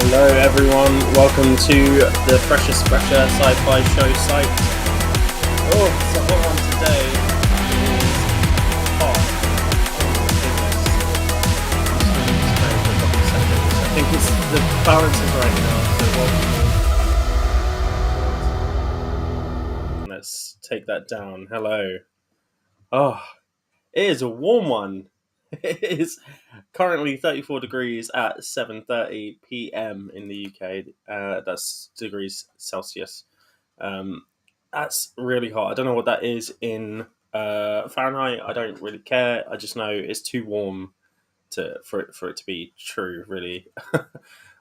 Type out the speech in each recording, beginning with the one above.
Hello everyone, welcome to the Freshest Fresher Sci-Fi Show site. Oh, it's a hot one today. It is hot. Oh my goodness. I think it's the balance is right now, so welcome. Let's take that down. Hello. Oh, it is a warm one. It is currently 34 degrees at 7:30 p.m. in the UK. That's degrees Celsius. That's really hot. I don't know what that is in Fahrenheit. I don't really care. I just know it's too warm for it to be true, really.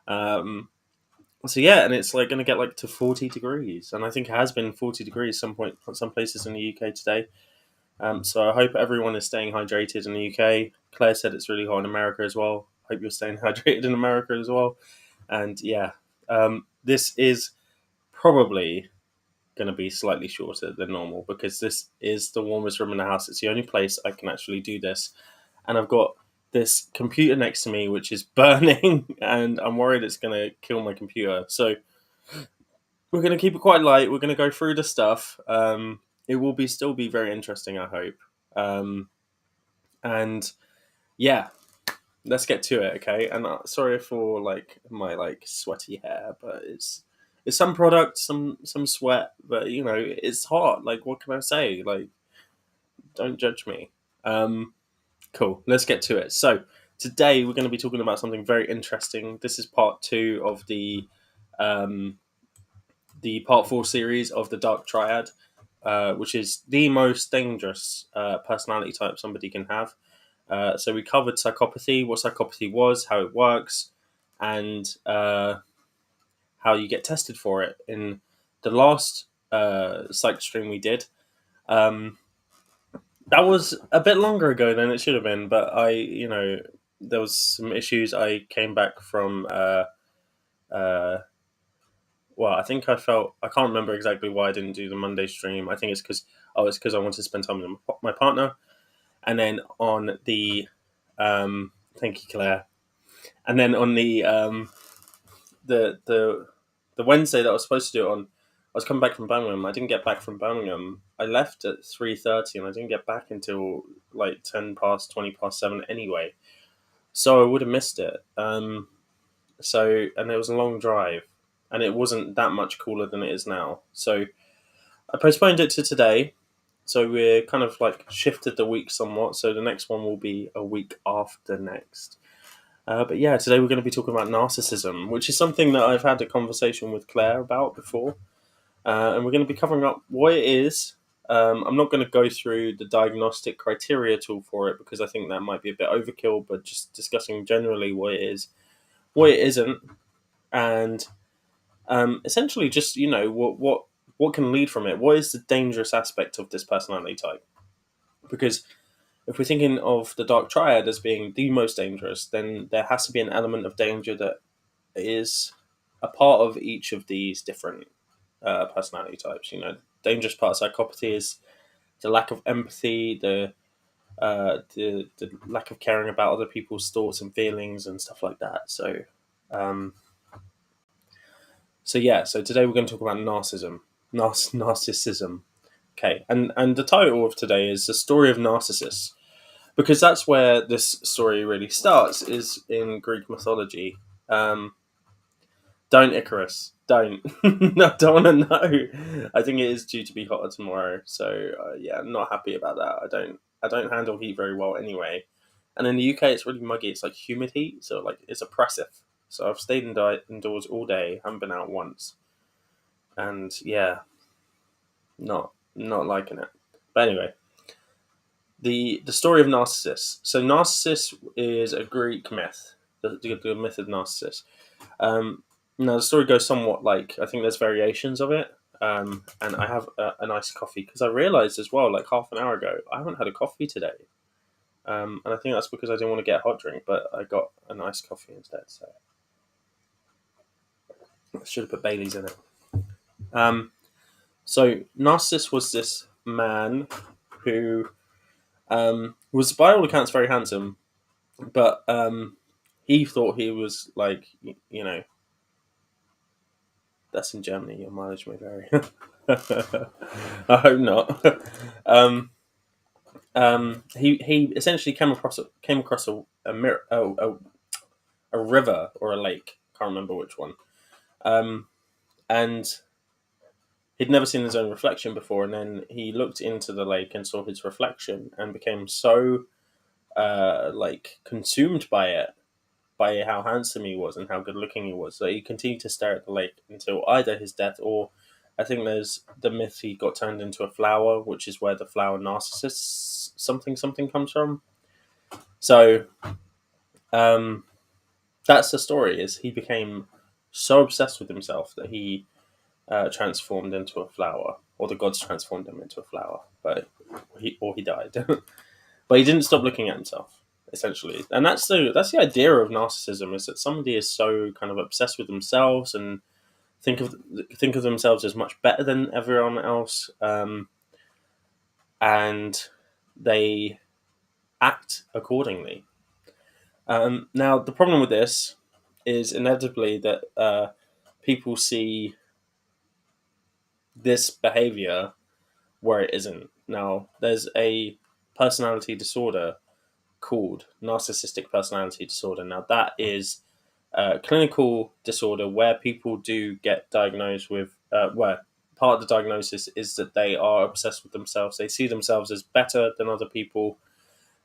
So yeah, and it's like going to get like to 40 degrees, and I think it has been 40 degrees some places in the UK today. So I hope everyone is staying hydrated in the UK. Claire said it's really hot in America as well. Hope you're staying hydrated in America as well. And yeah, this is probably going to be slightly shorter than normal because this is the warmest room in the house. It's the only place I can actually do this. And I've got this computer next to me, which is burning, and I'm worried it's going to kill my computer. So we're going to keep it quite light. We're going to go through the stuff. It will still be very interesting, I hope. And yeah, let's get to it, okay? And sorry for like my like sweaty hair, but it's some product, some sweat, but you know it's hot. Like, what can I say? Like, don't judge me. Cool. Let's get to it. So today we're going to be talking about something very interesting. This is part 2 of the part 4 series of the Dark Triad. Which is the most dangerous personality type somebody can have. So we covered psychopathy, what psychopathy was, how it works, and how you get tested for it. In the last psych stream we did, that was a bit longer ago than it should have been, but there was some issues. I came back from well, I think I can't remember exactly why I didn't do the Monday stream. I think it's because I wanted to spend time with my partner. And then on the, thank you, Claire. And then on the the Wednesday that I was supposed to do it on, I was coming back from Birmingham. I didn't get back from Birmingham. I left at 3:30, and I didn't get back until like 20 past 7 anyway. So I would have missed it. And it was a long drive, and it wasn't that much cooler than it is now. So I postponed it to today. So we're kind of like shifted the week somewhat. So the next one will be a week after next. But yeah, today we're going to be talking about narcissism, which is something that I've had a conversation with Claire about before. And we're going to be covering up what it is. I'm not going to go through the diagnostic criteria tool for it because I think that might be a bit overkill, but just discussing generally what it is, what it isn't, and essentially just, what can lead from it. What is the dangerous aspect of this personality type? Because if we're thinking of the Dark Triad as being the most dangerous, then there has to be an element of danger that is a part of each of these different personality types. Dangerous part of psychopathy is the lack of empathy, the lack of caring about other people's thoughts and feelings and stuff like that. Um, so today we're going to talk about narcissism. Okay, and the title of today is The Story of Narcissus, because that's where this story really starts, is in Greek mythology. Don't, Icarus. Don't. I don't want to know. I think it is due to be hotter tomorrow. So yeah, I'm not happy about that. I don't handle heat very well anyway. And in the UK, it's really muggy. It's like humid heat, so like it's oppressive. So I've stayed indoors all day. Haven't been out once, and yeah, not liking it. But anyway, the story of Narcissus. So Narcissus is a Greek myth, the myth of Narcissus. Now the story goes somewhat like, I think there's variations of it. And I have a nice coffee because I realised as well, like half an hour ago, I haven't had a coffee today. And I think that's because I didn't want to get a hot drink, but I got a nice coffee instead. So I should have put Bailey's in it. So Narcissus was this man who was by all accounts very handsome, but he thought he was like, that's in Germany. Your mileage may vary. I hope not. He essentially came across a river or a lake. Can't remember which one. And he'd never seen his own reflection before, and then he looked into the lake and saw his reflection and became so consumed by it, by how handsome he was and how good looking he was, that he continued to stare at the lake until either his death, or I think there's the myth he got turned into a flower, which is where the flower Narcissus something comes from. So that's the story, is he became so obsessed with himself that he transformed into a flower, or the gods transformed him into a flower, but he died. But he didn't stop looking at himself, essentially, and that's the idea of narcissism, is that somebody is so kind of obsessed with themselves and think of themselves as much better than everyone else, and they act accordingly. Now, the problem with this is inevitably that people see this behavior where it isn't. Now, there's a personality disorder called narcissistic personality disorder. Now, that is a clinical disorder where people do get diagnosed with, where part of the diagnosis is that they are obsessed with themselves. They see themselves as better than other people,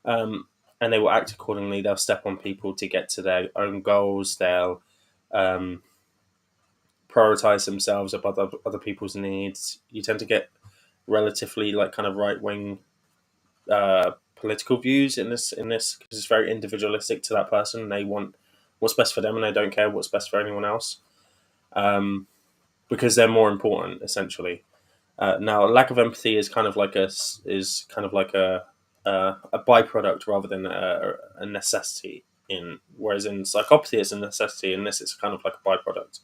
and they will act accordingly. They'll step on people to get to their own goals. They'll prioritize themselves above other people's needs. You tend to get relatively kind of right wing political views in this because it's very individualistic to that person. They want what's best for them, and they don't care what's best for anyone else, because they're more important, essentially. Now, a lack of empathy is kind of like a byproduct rather than a necessity. Whereas in psychopathy, it's a necessity. In this, it's kind of like a byproduct.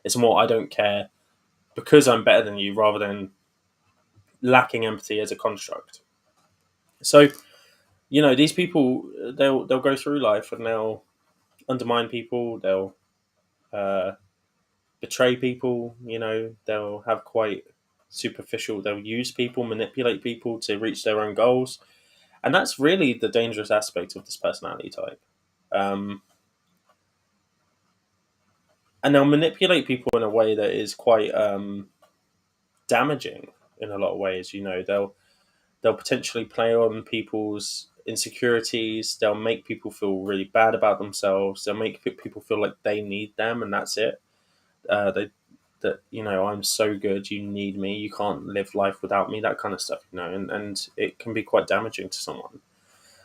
It's more, I don't care because I'm better than you, rather than lacking empathy as a construct. So, these people, they'll go through life and they'll undermine people. They'll betray people. They'll have quite superficial. They'll use people, manipulate people to reach their own goals, and that's really the dangerous aspect of this personality type. Um, and they'll manipulate people in a way that is quite damaging in a lot of ways. They'll potentially play on people's insecurities. They'll make people feel really bad about themselves. They'll make people feel like they need them, and that's it. They that I'm so good, you need me, you can't live life without me, that kind of stuff. And it can be quite damaging to someone.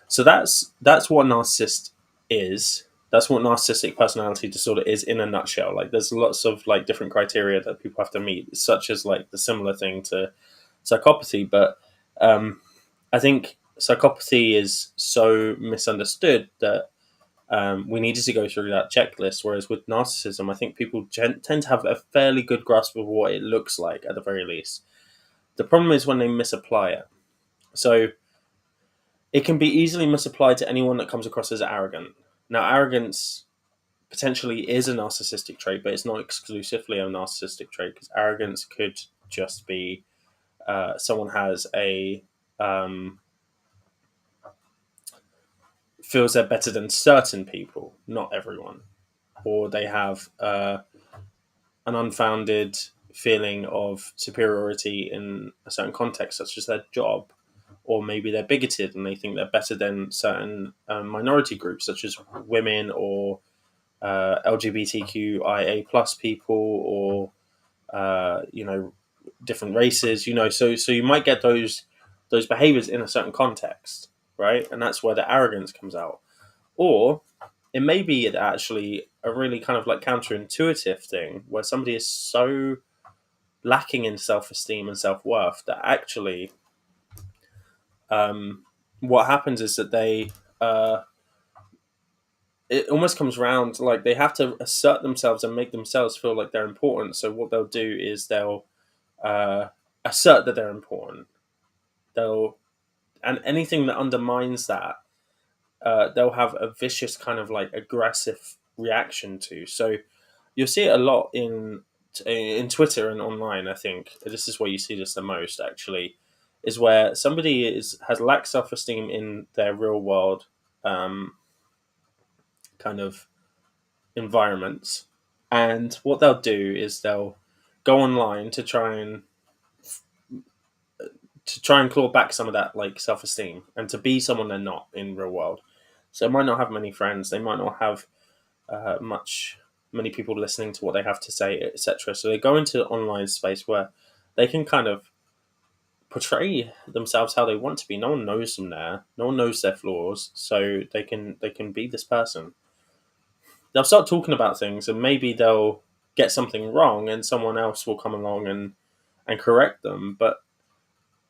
So that's what narcissist is. That's what narcissistic personality disorder is in a nutshell. Like, there's lots of like different criteria that people have to meet, such as like the similar thing to psychopathy. But I think psychopathy is so misunderstood that we needed to go through that checklist. Whereas with narcissism, I think people tend to have a fairly good grasp of what it looks like at the very least. The problem is when they misapply it. So it can be easily misapplied to anyone that comes across as arrogant. Now, arrogance potentially is a narcissistic trait, but it's not exclusively a narcissistic trait, because arrogance could just be someone has a feels they're better than certain people, not everyone, or they have an unfounded feeling of superiority in a certain context, such as their job, or maybe they're bigoted and they think they're better than certain minority groups, such as women or LGBTQIA plus people, or different races. So you might get those behaviors in a certain context, right? And that's where the arrogance comes out. Or it may be actually a really kind of like counterintuitive thing where somebody is so lacking in self-esteem and self-worth that actually what happens is that they it almost comes round like they have to assert themselves and make themselves feel like they're important. So what they'll do is they'll uh, assert that they're important. They'll And anything that undermines that, they'll have a vicious kind of like aggressive reaction to. So you'll see it a lot in Twitter and online. I think this is where you see this the most. Actually, is where somebody has lacked self esteem in their real world kind of environments, and what they'll do is they'll go online to try and claw back some of that like self esteem and to be someone they're not in real world. So they might not have many friends. They might not have many people listening to what they have to say, etc. So they go into online space where they can kind of portray themselves how they want to be. No one knows them there. No one knows their flaws, so they can be this person. They'll start talking about things, and maybe they'll get something wrong, and someone else will come along and correct them. But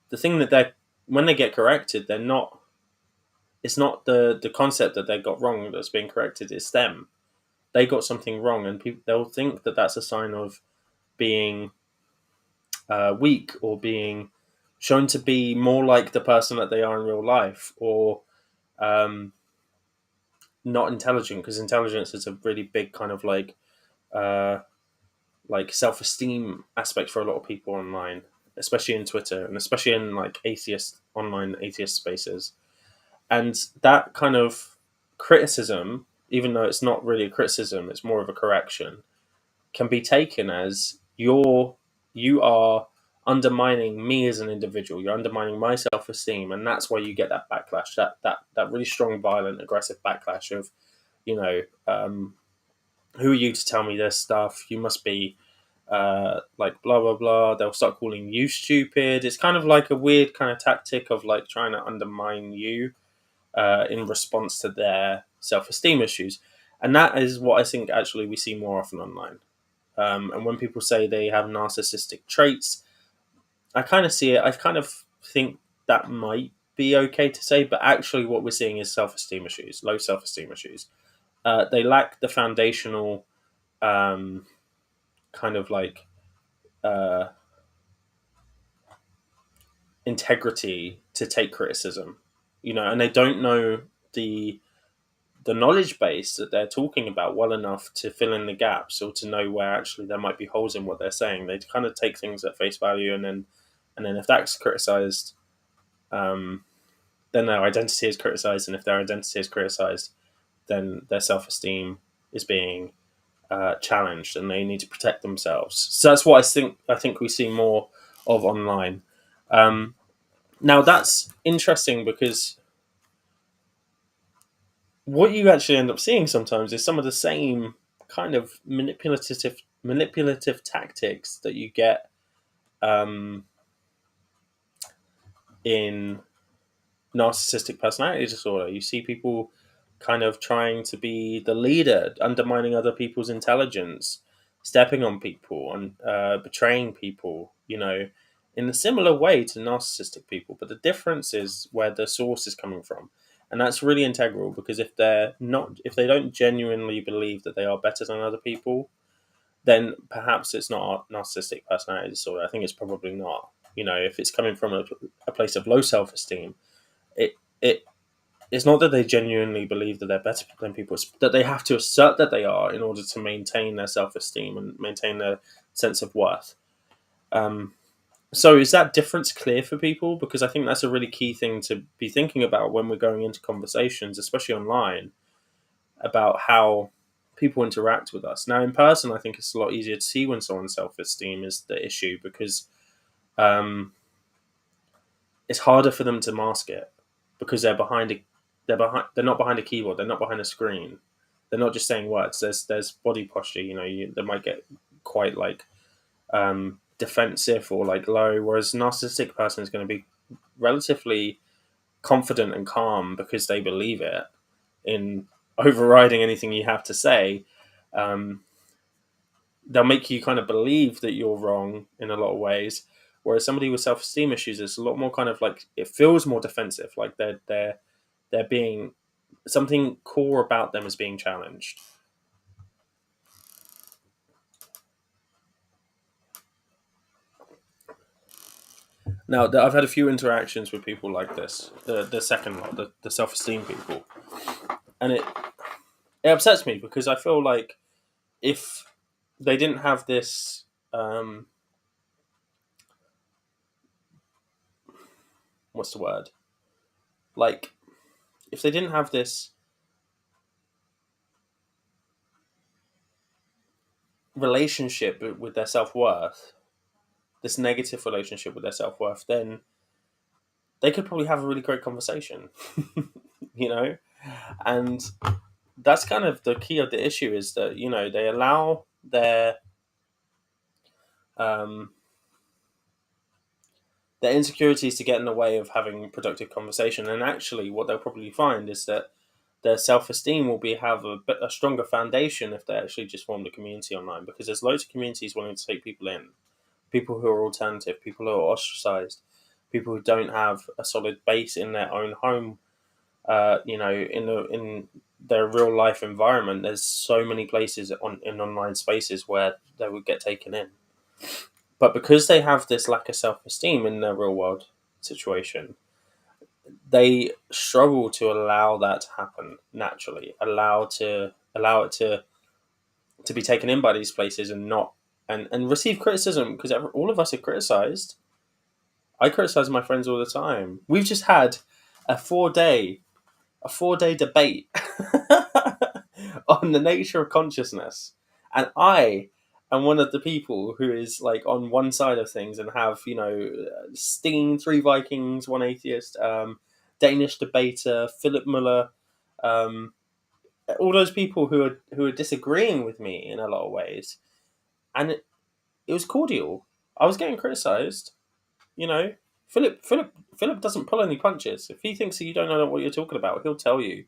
the thing that they when they get corrected, they're not. It's not the concept that they got wrong that's being corrected. It's them. They got something wrong, and they'll think that that's a sign of being weak, or being shown to be more like the person that they are in real life, or um, not intelligent, because intelligence is a really big kind of uh, like self esteem aspect for a lot of people online, especially in Twitter and especially in like online atheist spaces. And that kind of criticism, even though it's not really a criticism, it's more of a correction, can be taken as you are undermining me as an individual. You're undermining my self esteem, and that's why you get that backlash, that really strong, violent, aggressive backlash of, you know, who are you to tell me this stuff? You must be like blah blah blah. They'll start calling you stupid. It's kind of like a weird kind of tactic of like trying to undermine you in response to their self esteem issues, and that is what I think actually we see more often online. And when people say they have narcissistic traits, I kind of see it. I kind of think that might be okay to say, but actually, what we're seeing is self esteem issues, low self esteem issues. They lack the foundational um, kind of like uh, integrity to take criticism, and they don't know the the knowledge base that they're talking about well enough to fill in the gaps or to know where actually there might be holes in what they're saying. They kind of take things at face value, and then if that's criticized, um, then their identity is criticized, and if their identity is criticized, then their self-esteem is being challenged, and they need to protect themselves. So that's what I think we see more of online. Um, Now that's interesting because what you actually end up seeing sometimes is some of the same kind of manipulative tactics that you get um, in narcissistic personality disorder. You see people kind of trying to be the leader, undermining other people's intelligence, stepping on people, and betraying people. In a similar way to narcissistic people, but the difference is where the source is coming from, and that's really integral because if they don't genuinely believe that they are better than other people, then perhaps it's not a narcissistic personality disorder. I think it's probably not. If it's coming from a place of low self-esteem, it it it's not that they genuinely believe that they're better than people. It's that they have to assert that they are in order to maintain their self-esteem and maintain their sense of worth. Um, so is that difference clear for people? Because I think that's a really key thing to be thinking about when we're going into conversations, especially online, about how people interact with us. Now, in person, I think it's a lot easier to see when someone's self-esteem is the issue because um, it's harder for them to mask it because they're not behind a keyboard, they're not behind a screen, they're not just saying words. There's body posture. They might get quite like defensive or like low, whereas a narcissistic person is going to be relatively confident and calm because they believe it in overriding anything you have to say. Um, they'll make you kind of believe that you're wrong in a lot of ways. Whereas somebody with self-esteem issues is a lot more kind of like it feels more defensive, like they're being something core about them is being challenged. Now, I've had a few interactions with people like this, the second lot, the self-esteem people, and it upsets me because I feel like if they didn't have this, what's the word? Like, if they didn't have this relationship with their self worth, this negative relationship with their self worth, then they could probably have a really great conversation, you know? And that's kind of the key of the issue is that, they allow um, their insecurities to get in the way of having productive conversation. And actually, what they'll probably find is that their self esteem will have a stronger foundation if they actually just formed a community online because there's loads of communities wanting to take people in, people who are alternative, people who are ostracized, people who don't have a solid base in their own home. In their real life environment, there's so many places in online spaces where they would get taken in. But because they have this lack of self esteem in their real world situation, they struggle to allow that to happen naturally. Allow it to be taken in by these places and not and receive criticism because all of us are criticized. I criticize my friends all the time. We've just had a 4 day debate on the nature of consciousness, and I am one of the people who is like on one side of things and have Steen, three Vikings, one atheist, Danish debater, Philip Muller, um, all those people who are disagreeing with me in a lot of ways, and it was cordial. I was getting criticised, you know. Philip doesn't pull any punches. If he thinks that you don't know what you're talking about, he'll tell you.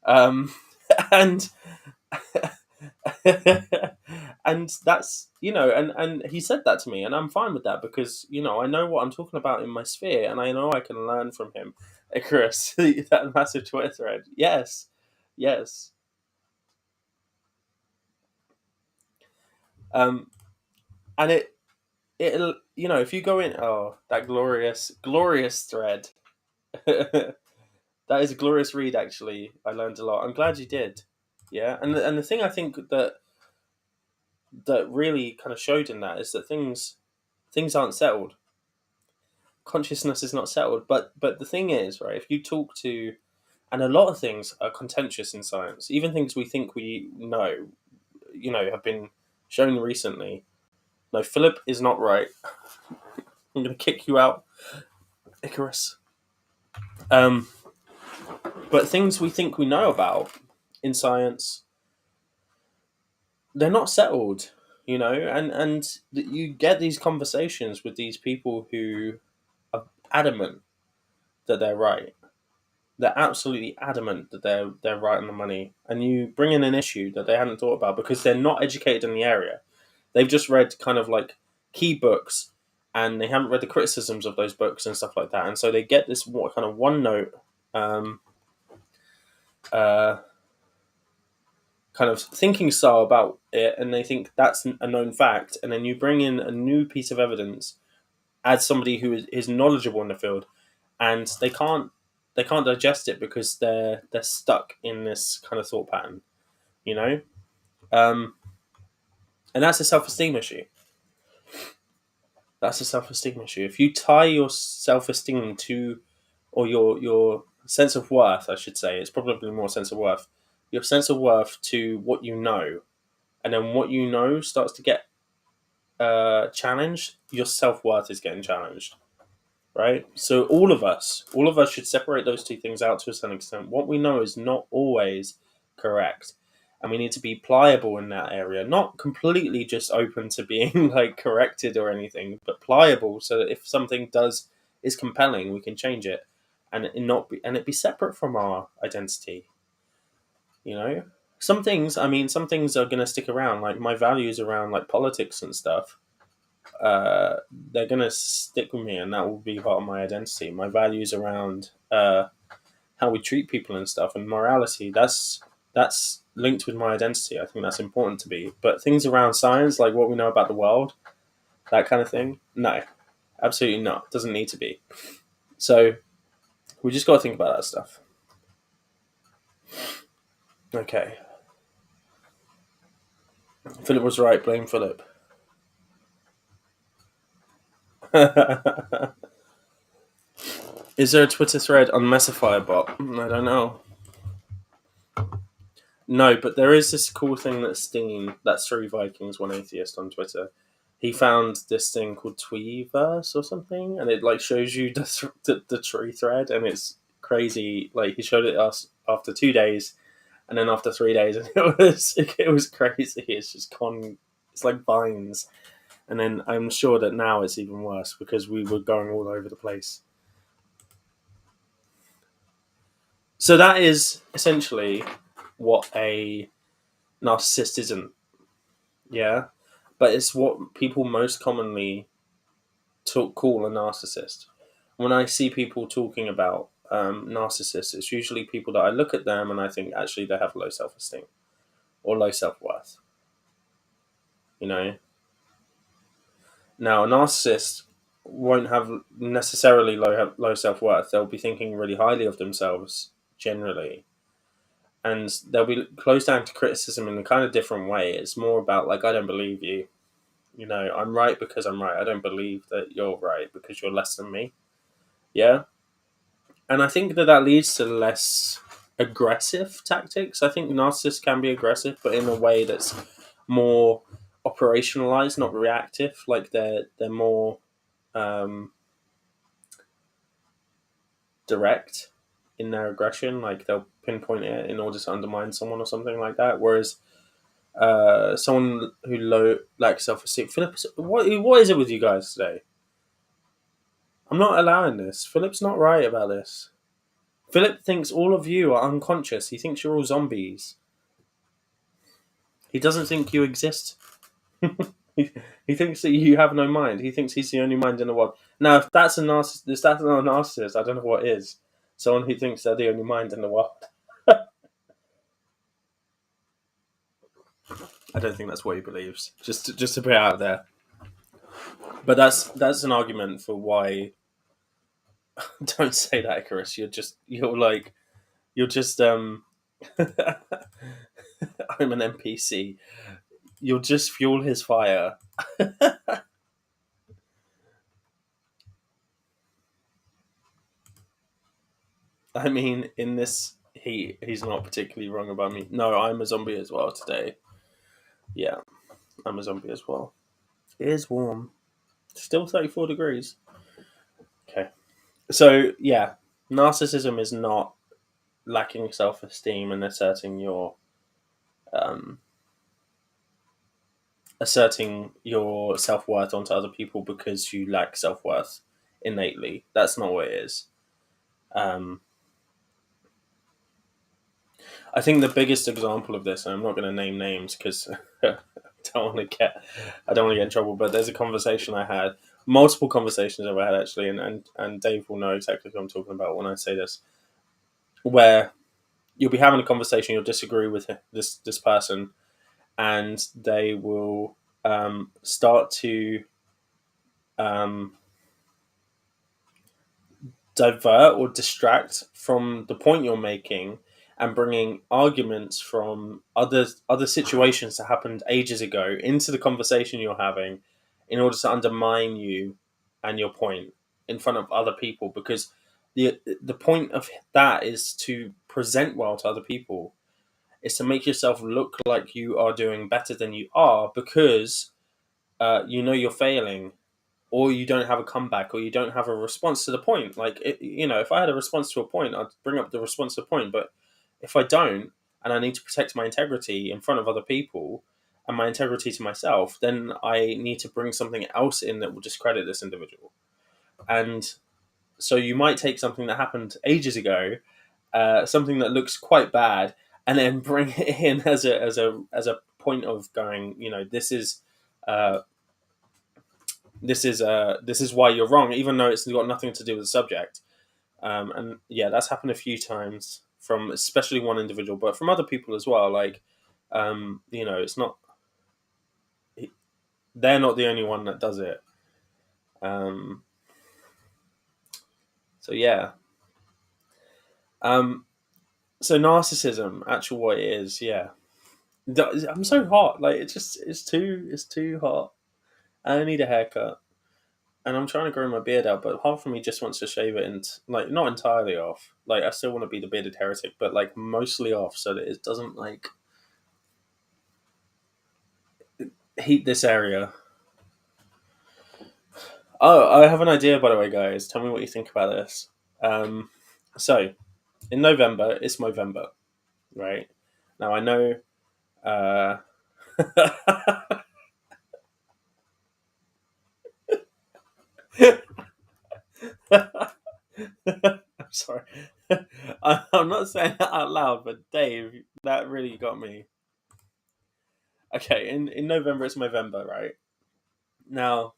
Um, and and that's and he said that to me, and I'm fine with that because I know what I'm talking about in my sphere, and I know I can learn from him. Chris, that massive Twitter thread. Yes, yes. Um, and it'll if you go in that glorious thread. That is a glorious read. Actually, I learned a lot. I'm glad you did. Yeah, and the thing I think that really kind of showed in that is that things aren't settled. Consciousness is not settled. But the thing is, right? If you talk to, and a lot of things are contentious in science, even things we think we know, have been shown recently. No, Philip is not right. I'm going to kick you out, Icarus. Um, but things we think we know about in science, they're not settled, and you get these conversations with these people who are adamant that they're right. They're absolutely adamant that they're right on the money, and you bring in an issue that they hadn't thought about because they're not educated in the area. They've just read kind of like key books, and they haven't read the criticisms of those books and stuff like that, and so they get this kind of one note um, uh, kind of thinking style about it, and they think that's a known fact, and then you bring in a new piece of evidence as somebody who is knowledgeable in the field, and they can't digest it because they're stuck in this kind of thought pattern, you know, um, and that's a self-esteem issue. That's a self-esteem issue. If you tie your self-esteem to, or your sense of worth, I should say, it's probably more sense of worth. Your sense of worth to what you know, and then what you know starts to get challenged. Your self-worth is getting challenged, right? So all of us should separate those two things out to a certain extent. What we know is not always correct, and we need to be pliable in that area, not completely just open to being like corrected or anything, but pliable so that if something is compelling, we can change it, and it be separate from our identity. You know, some things are going to stick around, like my values around like politics and stuff. They're gonna stick with me, and that will be part of my identity. My values around how we treat people and stuff, and morality. That's linked with my identity. I think that's important to be. But things around science, like what we know about the world, that kind of thing, no, absolutely not. Doesn't need to be. So we just got to think about that stuff. Okay, Philip was right. Blame Philip. Is there a Twitter thread on Messifier bot? I don't know. No, but there is this cool thing that Steen, that's Three Vikings, One Atheist on Twitter. He found this thing called Tweeverse or something, and it like shows you the tree thread, and it's crazy. Like he showed it us after 2 days, and then after 3 days, and it was crazy. It's just it's like vines, and then I'm sure that now it's even worse because we were going all over the place. So that is essentially what a narcissist isn't. Yeah, but it's what people most commonly call a narcissist. When I see people talking about narcissists, it's usually people that I look at them and I think actually they have low self-esteem or low self-worth. You know, now a narcissist won't have necessarily low self-worth. They'll be thinking really highly of themselves generally, and they'll be closed down to criticism in a kind of different way. It's more about like, I don't believe you. I'm right because I'm right. I don't believe that you're right because you're less than me. Yeah. And I think that leads to less aggressive tactics. I think narcissists can be aggressive, but in a way that's more operationalized, not reactive. Like they're more um, direct in their aggression. Like they'll pinpoint it in order to undermine someone or something like that. Whereas someone who lacks self-esteem. Philip, what is it with you guys today? I'm not allowing this. Philip's not right about this. Philip thinks all of you are unconscious. He thinks you're all zombies. He doesn't think you exist. he thinks that you have no mind. He thinks he's the only mind in the world. Now, if that's if that's not a narcissist, I don't know what is. Someone who thinks they're the only mind in the world. I don't think that's what he believes. Just to put it out there. But that's an argument for why. Don't say that, Icarus. You're like You're just I'm an NPC. You'll just fuel his fire. I mean, in this he's not particularly wrong about me. No, I'm a zombie as well today. Yeah, I'm a zombie as well. It is warm. Still 34 degrees. Okay. So, yeah, narcissism is not lacking self esteem and um, asserting your self worth onto other people because you lack self worth innately. That's not what it is. Um, I think the biggest example of this, and I'm not going to name names because I don't want to get in trouble. But there's a conversation I had, multiple conversations I've had actually, and Dave will know exactly who I'm talking about when I say this, where you'll be having a conversation, you'll disagree with this person, and they will start to um, divert or distract from the point you're making and bringing arguments from other situations that happened ages ago into the conversation you're having in order to undermine you and your point in front of other people, because the point of that is to present well to other people, is to make yourself look like you are doing better than you are, because you know you're failing, or you don't have a comeback, or you don't have a response to the point. Like, if I had a response to a point, I'd bring up the response to the point. But if I don't, and I need to protect my integrity in front of other people and my integrity to myself, then I need to bring something else in that will discredit this individual. And so you might take something that happened ages ago, something that looks quite bad, and then bring it in as a point of going, uh, this is why you're wrong, even though it's got nothing to do with the subject. And yeah, that's happened a few times from especially one individual, but from other people as well. Like, it's not they're not the only one that does it. Um, so yeah. Um, so narcissism, actual what it is, yeah. I'm so hot. Like, it's too hot. I need a haircut, and I'm trying to grow my beard out, but half of me just wants to shave it and, like, not entirely off. Like, I still want to be the bearded heretic, but, like, mostly off so that it doesn't, like, heat this area. Oh, I have an idea, by the way, guys. Tell me what you think about this. So in November, it's Movember, right? Now I know. Uh, I'm sorry. I'm not saying that out loud, but Dave, that really got me. Okay, in November it's Movember, right? Now,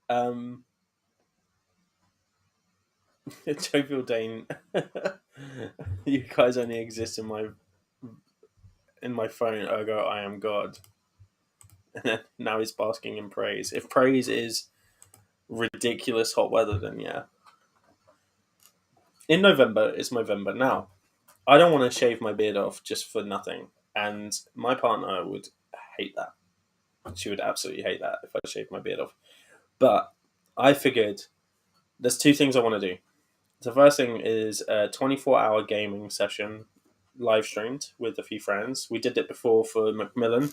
um, Jovial Dane, you guys only exist in my phone. Ergo, I am God. And now he's basking in praise. If praise is ridiculous hot weather, then yeah. In November, it's November. Now, I don't want to shave my beard off just for nothing. And my partner would hate that. She would absolutely hate that if I shaved my beard off. But I figured there's two things I want to do. The first thing is a 24-hour gaming session live streamed with a few friends. We did it before for Macmillan,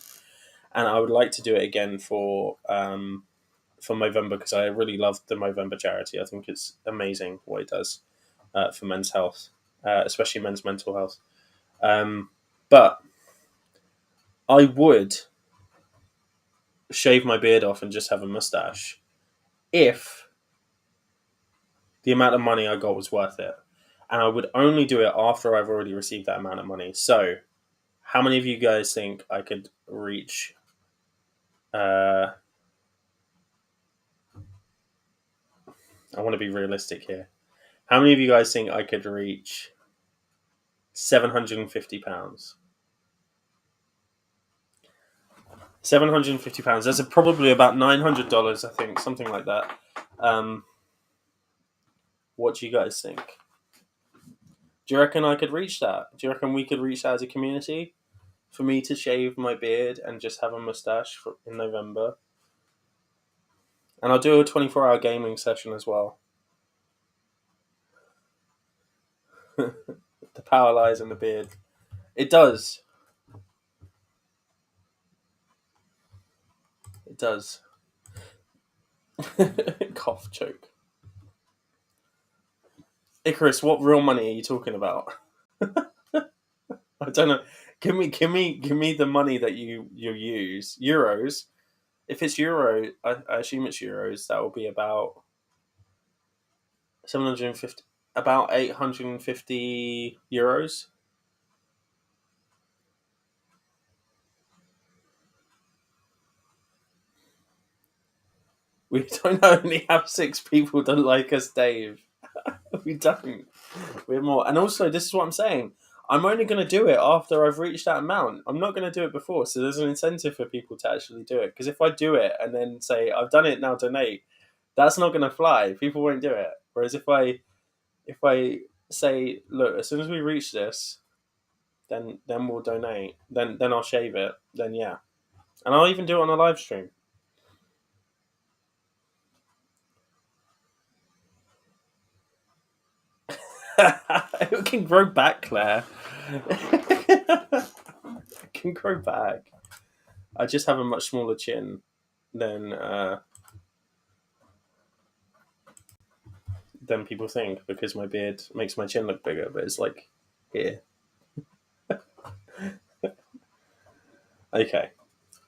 and I would like to do it again for Movember, because I really love the Movember charity. I think it's amazing what it does for men's health, especially men's mental health. But I would shave my beard off and just have a mustache if the amount of money I got was worth it. And I would only do it after I've already received that amount of money. So, how many of you guys think I could reach? I want to be realistic here. How many of you guys think I could reach £750? £750. That's probably about $900, I think, something like that. What do you guys think? Do you reckon I could reach that? Do you reckon we could reach that as a community? For me to shave my beard and just have a mustache in November. And I'll do a 24-hour gaming session as well. The power lies in the beard. It does. It does. Cough choke. Icarus, what real money are you talking about? I don't know. Give me the money that you use. Euros. If it's euro, I assume it's euros. That will be about 750, about 850 euros. We don't only have 6 people that like us, Dave. We don't. We're more. And also, this is what I'm saying. I'm only going to do it after I've reached that amount. I'm not going to do it before. So there's an incentive for people to actually do it. Because if I do it and then say, I've done it, now donate, that's not going to fly. People won't do it. Whereas if I say, look, as soon as we reach this, then we'll donate. Then I'll shave it. Then yeah. And I'll even do it on a live stream. It can grow back, Claire. It can grow back. I just have a much smaller chin than people think because my beard makes my chin look bigger, but it's like here. Okay.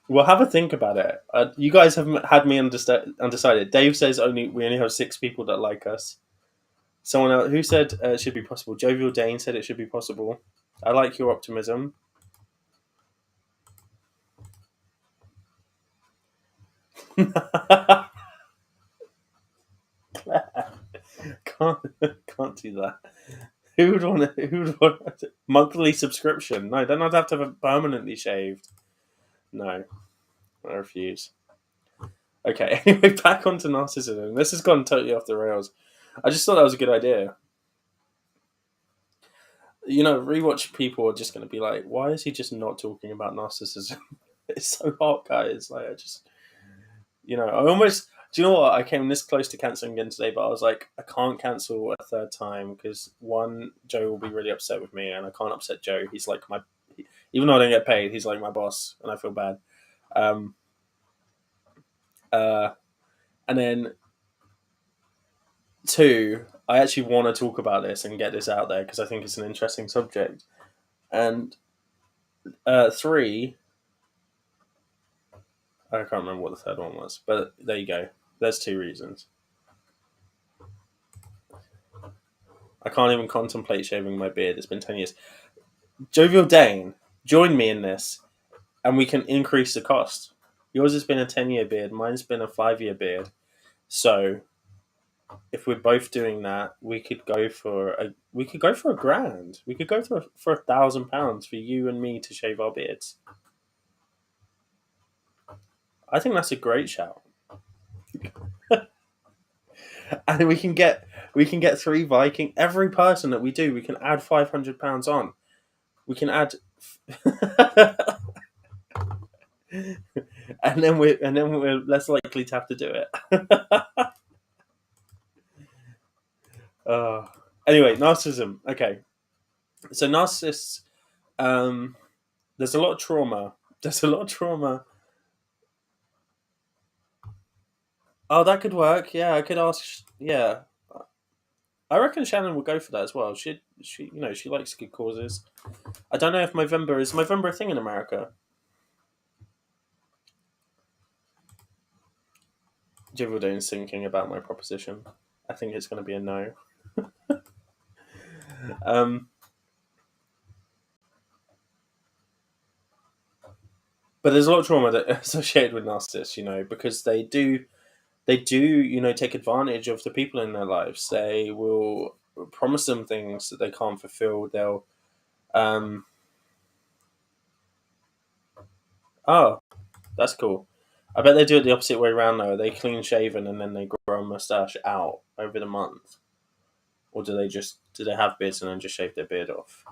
Well, have a think about it. You guys have had me undecided. Dave says we only have 6 people that like us. Someone else who said it should be possible. Jovial Dane said it should be possible. I like your optimism. can't do that. Who would want monthly subscription? No, then I'd have to have it permanently shaved. No, I refuse. Okay, anyway, back onto narcissism. This has gone totally off the rails. I just thought that was a good idea. Rewatch people are just going to be like, why is he just not talking about narcissism? It's so hot, guys. Like, I almost, do you know what? I came this close to cancelling again today, but I was like, I can't cancel a third time because one, Joe will be really upset with me, and I can't upset Joe. He's like even though I don't get paid, he's like my boss, and I feel bad. Um, and then 2, I actually want to talk about this and get this out there because I think it's an interesting subject. And 3, I can't remember what the third one was, but there you go. There's 2 reasons. I can't even contemplate shaving my beard. It's been 10 years. Jovial Dane, join me in this, and we can increase the cost. Yours has been a 10-year beard. Mine's been a 5-year beard. So, if we're both doing that, we could go for $1,000. We could go for £1,000 for you and me to shave our beards. I think that's a great shout. And we can get 3 Viking. Every person that we do, we can add £500 on. We can add, and then we're less likely to have to do it. Anyway, narcissism. Okay, so narcissists. There's a lot of trauma. Oh, that could work. Yeah, I could ask. Yeah, I reckon Shannon will go for that as well. She likes good causes. I don't know if Movember is a thing in America. Jivildane's thinking about my proposition. I think it's going to be a no. But there's a lot of trauma that associated with narcissists, because they do, take advantage of the people in their lives. They will promise them things that they can't fulfill. They'll, oh, that's cool. I bet they do it the opposite way around though. They clean shaven and then they grow a mustache out over the month. or do they have beards and then just shave their beard off?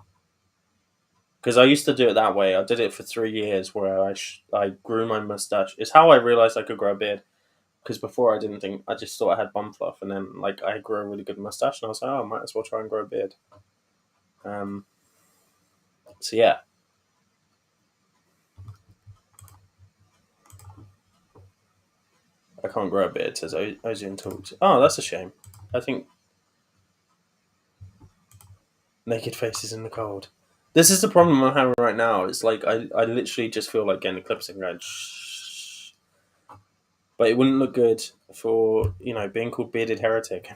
Because I used to do it that way. I did it for 3 years, where I grew my mustache. It's how I realized I could grow a beard. Because before I didn't think, I just thought I had bum fluff, and then like I grew a really good mustache, and I was like, oh, I might as well try and grow a beard. So yeah, I can't grow a beard. Says Ozian Talks. Oh, that's a shame. I think naked faces in the cold. This is the problem I'm having right now. It's like I literally just feel like getting the clips and going shh. But it wouldn't look good for, being called bearded heretic.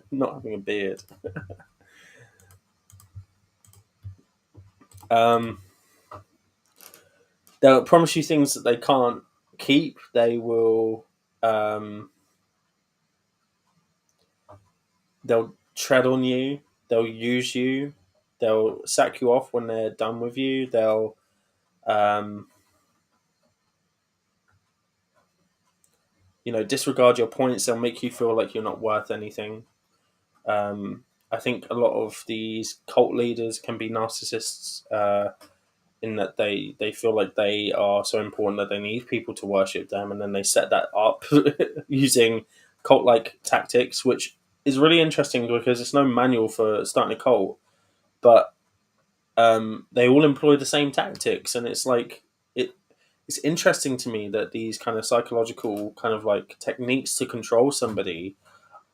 Not having a beard. They'll promise you things that they can't keep. They will. They'll tread on you. They'll use you. They'll sack you off when they're done with you. They'll um, disregard your points. They'll make you feel like you're not worth anything. I think a lot of these cult leaders can be narcissists, in that they feel like they are so important that they need people to worship them, and then they set that up using cult-like tactics, which is really interesting because it's no manual for starting a cult, but they all employ the same tactics, and it's like it's interesting to me that these kind of psychological kind of like techniques to control somebody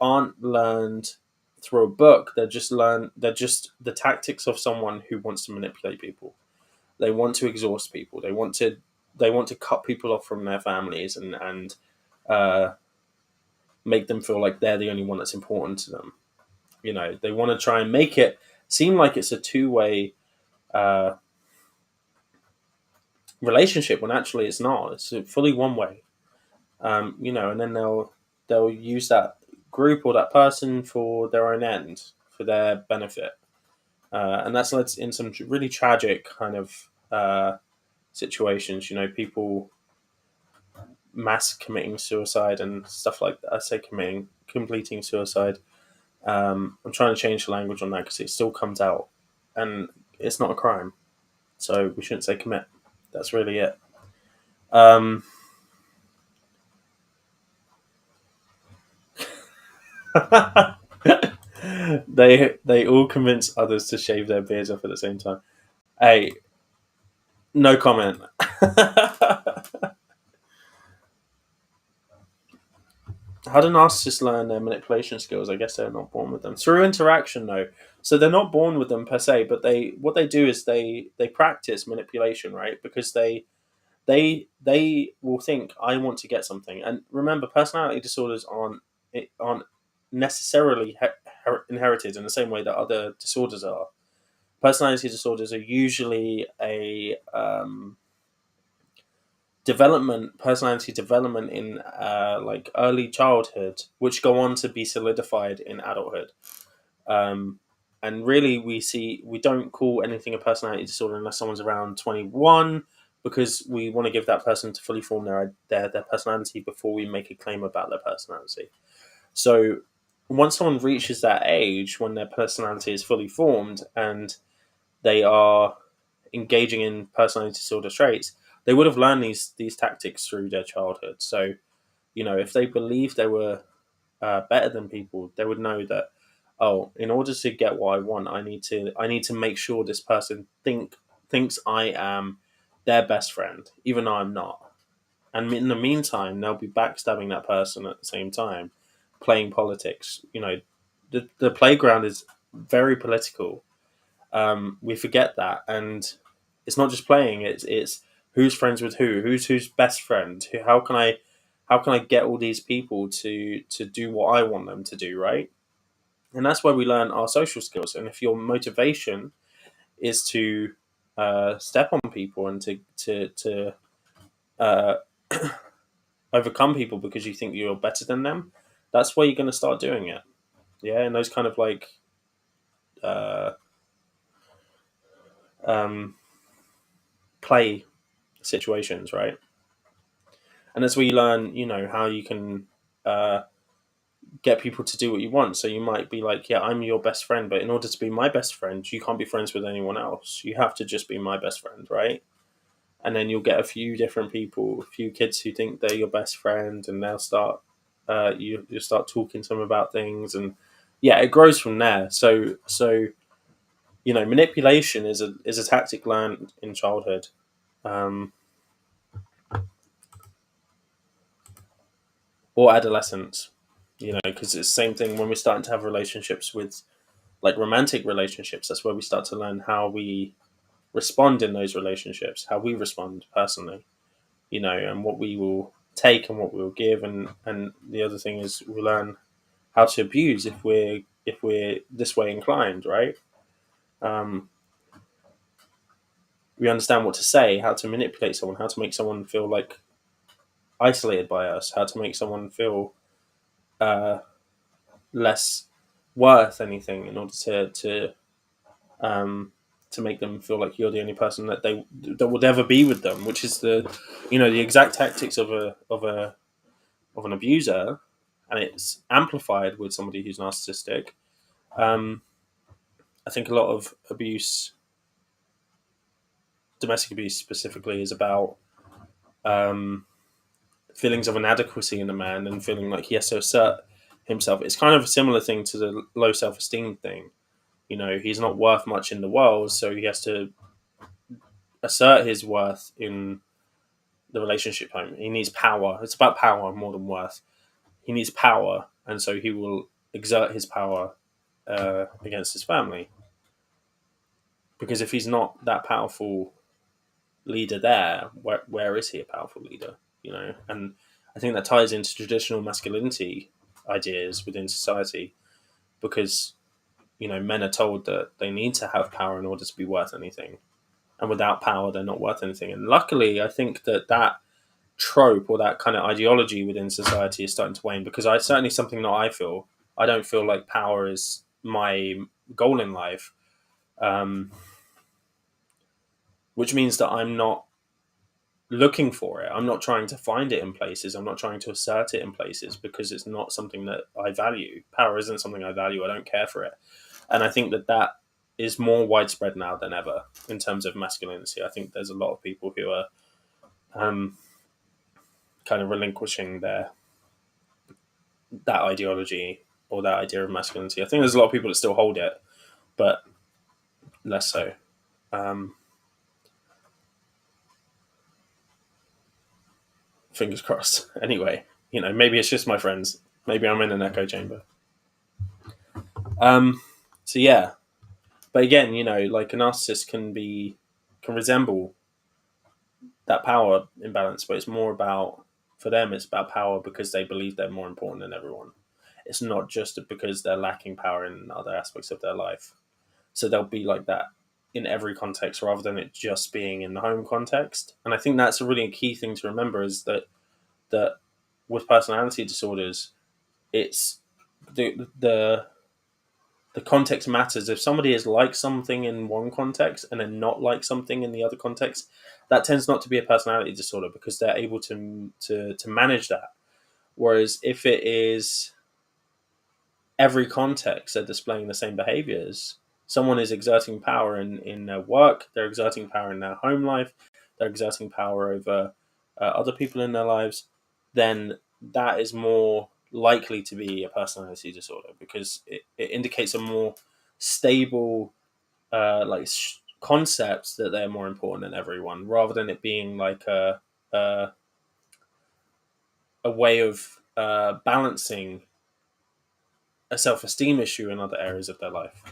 aren't learned through a book. They're just the tactics of someone who wants to manipulate people. They want to exhaust people. They want to cut people off from their families, and uh, make them feel like they're the only one that's important to them. They want to try and make it seem like it's a two-way uh, relationship, when actually it's not. It's fully one way. And then they'll use that group or that person for their own end, for their benefit, and that's led in some really tragic kind of situations. People mass committing suicide and stuff like that. I say completing suicide. I'm trying to change the language on that because it still comes out, and it's not a crime, so we shouldn't say commit. That's really it. Um, they all convince others to shave their beards off at the same time. Hey, no comment. How do narcissists learn their manipulation skills? I guess they're not born with them. Through interaction, though. So they're not born with them per se, but what they do is they practice manipulation, right? Because they will think, I want to get something. And remember, personality disorders aren't necessarily inherited in the same way that other disorders are. Personality disorders are usually a personality development in like early childhood, which go on to be solidified in adulthood. Um, and really, we don't call anything a personality disorder unless someone's around 21, because we want to give that person to fully form their personality before we make a claim about their personality. So once someone reaches that age when their personality is fully formed and they are engaging in personality disorder traits, they would have learned these tactics through their childhood. So, if they believed they were better than people, they would know that, oh, in order to get what I want, I need to make sure this person thinks I am their best friend, even though I'm not. And in the meantime, they'll be backstabbing that person at the same time, playing politics. The playground is very political. We forget that, and it's not just playing. It's who's friends with who's best friend. How can I get all these people to do what I want them to do, right? And that's where we learn our social skills. And if your motivation is to step on people and to uh, overcome people because you think you're better than them, that's where you're going to start doing it. Yeah, and those kind of like uh, um, play situations, right? And that's where you learn, how you can uh, get people to do what you want. So you might be like, yeah, I'm your best friend, but in order to be my best friend, you can't be friends with anyone else. You have to just be my best friend, right? And then you'll get a few different people, a few kids who think they're your best friend, and they'll start you start talking to them about things, and yeah, it grows from there. So manipulation is a tactic learned in childhood, um, or adolescence. Because it's the same thing when we're starting to have relationships with like romantic relationships. That's where we start to learn how we respond in those relationships, how we respond personally, and what we will take and what we will give, and the other thing is we learn how to abuse if we're this way inclined, right? Um, we understand what to say, how to manipulate someone, how to make someone feel like isolated by us, how to make someone feel uh, less worth anything in order um, to make them feel like you're the only person that would ever be with them, which is the exact tactics of an abuser, and it's amplified with somebody who's narcissistic. Um, I think a lot of abuse, domestic abuse specifically, is about um, feelings of inadequacy in a man and feeling like he has to assert himself. It's kind of a similar thing to the low self esteem thing. He's not worth much in the world, so he has to assert his worth in the relationship home. He needs power. It's about power more than worth. He needs power, and so he will exert his power against his family. Because if he's not that powerful leader there, where is he a powerful leader? And I think that ties into traditional masculinity ideas within society, because men are told that they need to have power in order to be worth anything, and without power, they're not worth anything. And luckily, I think that trope or that kind of ideology within society is starting to wane, because I certainly something that I don't feel like power is my goal in life, um, which means that I'm not looking for it. I'm not trying to find it in places. I'm not trying to assert it in places, because it's not something that I value. Power isn't something I value. I don't care for it. And I think that is more widespread now than ever in terms of masculinity. I think there's a lot of people who are um, kind of relinquishing that ideology or that idea of masculinity. I think there's a lot of people that still hold it, but less so. Um, Fingers crossed. Anyway, maybe it's just my friends. Maybe I'm in an echo chamber. Um, so yeah, but again, like a narcissist can resemble that power imbalance, but it's more about, for them, it's about power because they believe they're more important than everyone. It's not just because they're lacking power in other aspects of their life. So they'll be like that in every context rather than it just being in the home context. And I think that's a really key thing to remember, is that with personality disorders, it's the context matters. If somebody is like something in one context and then not like something in the other context, that tends not to be a personality disorder, because they're able to manage that. Whereas if it is every context they're displaying the same behaviors, someone is exerting power in their work, they're exerting power in their home life, they're exerting power over other people in their lives, then that is more likely to be a personality disorder, because it indicates a more stable concept that they're more important than everyone, rather than it being like a, a way of balancing a self-esteem issue in other areas of their life.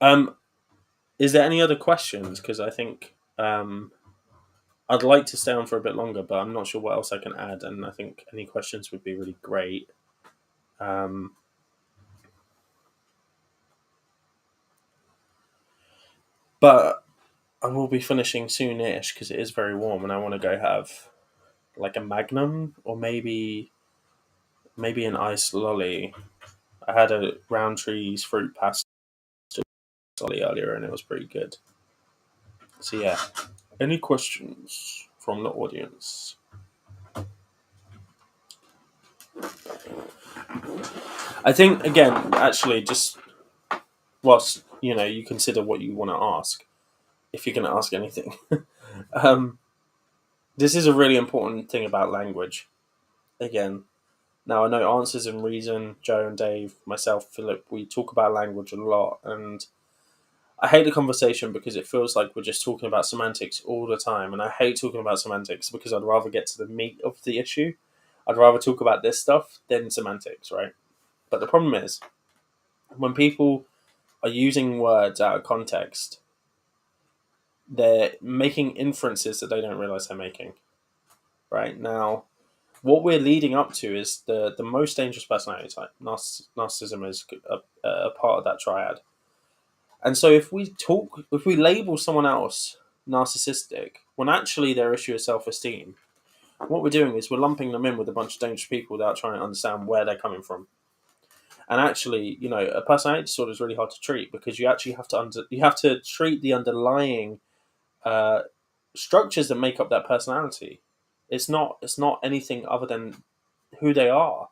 Um, is there any other questions? Because I think I'd like to stay on for a bit longer, but I'm not sure what else I can add, and I think any questions would be really great. Um, but I will be finishing soonish because it is very warm, and I want to go have like a Magnum, or maybe an iced lolly. I had a Roundtree's fruit pasta lolly earlier, and it was pretty good. So yeah, Any questions from the audience? I think, again, actually, just whilst you consider what you want to ask, if you're going to ask anything, um, this is a really important thing about language. Again, now I know Answers and Reason, Joe and Dave, myself, Philip, we talk about language a lot, and I hate the conversation because it feels like we're just talking about semantics all the time, and I hate talking about semantics because I'd rather get to the meat of the issue. I'd rather talk about this stuff than semantics, right? But the problem is, when people are using words out of context, they're making inferences that they don't realize they're making. Right now, what we're leading up to is the most dangerous personality type. Narcissism is a part of that triad. And so, if we label someone else narcissistic, when actually their issue is self-esteem, what we're doing is we're lumping them in with a bunch of dangerous people without trying to understand where they're coming from. And actually, a personality disorder is really hard to treat because you actually have to treat the underlying uh, structures that make up that personality. It's not anything other than who they are,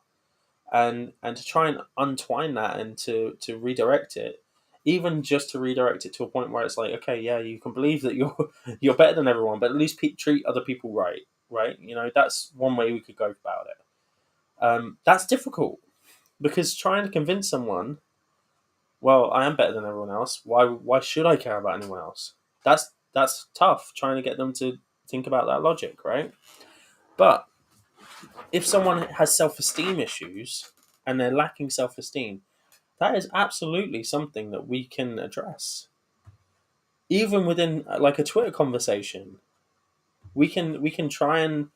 and to try and untwine that and to redirect it, even just to redirect it to a point where it's like, okay, yeah, you can believe that you're you're better than everyone, but at least treat other people right, right? That's one way we could go about it. That's difficult because trying to convince someone, well, I am better than everyone else. Why should I care about anyone else? That's tough trying to get them to think about that logic, right? But if someone has self-esteem issues and they're lacking self-esteem, that is absolutely something that we can address. Even within like a Twitter conversation, we can try and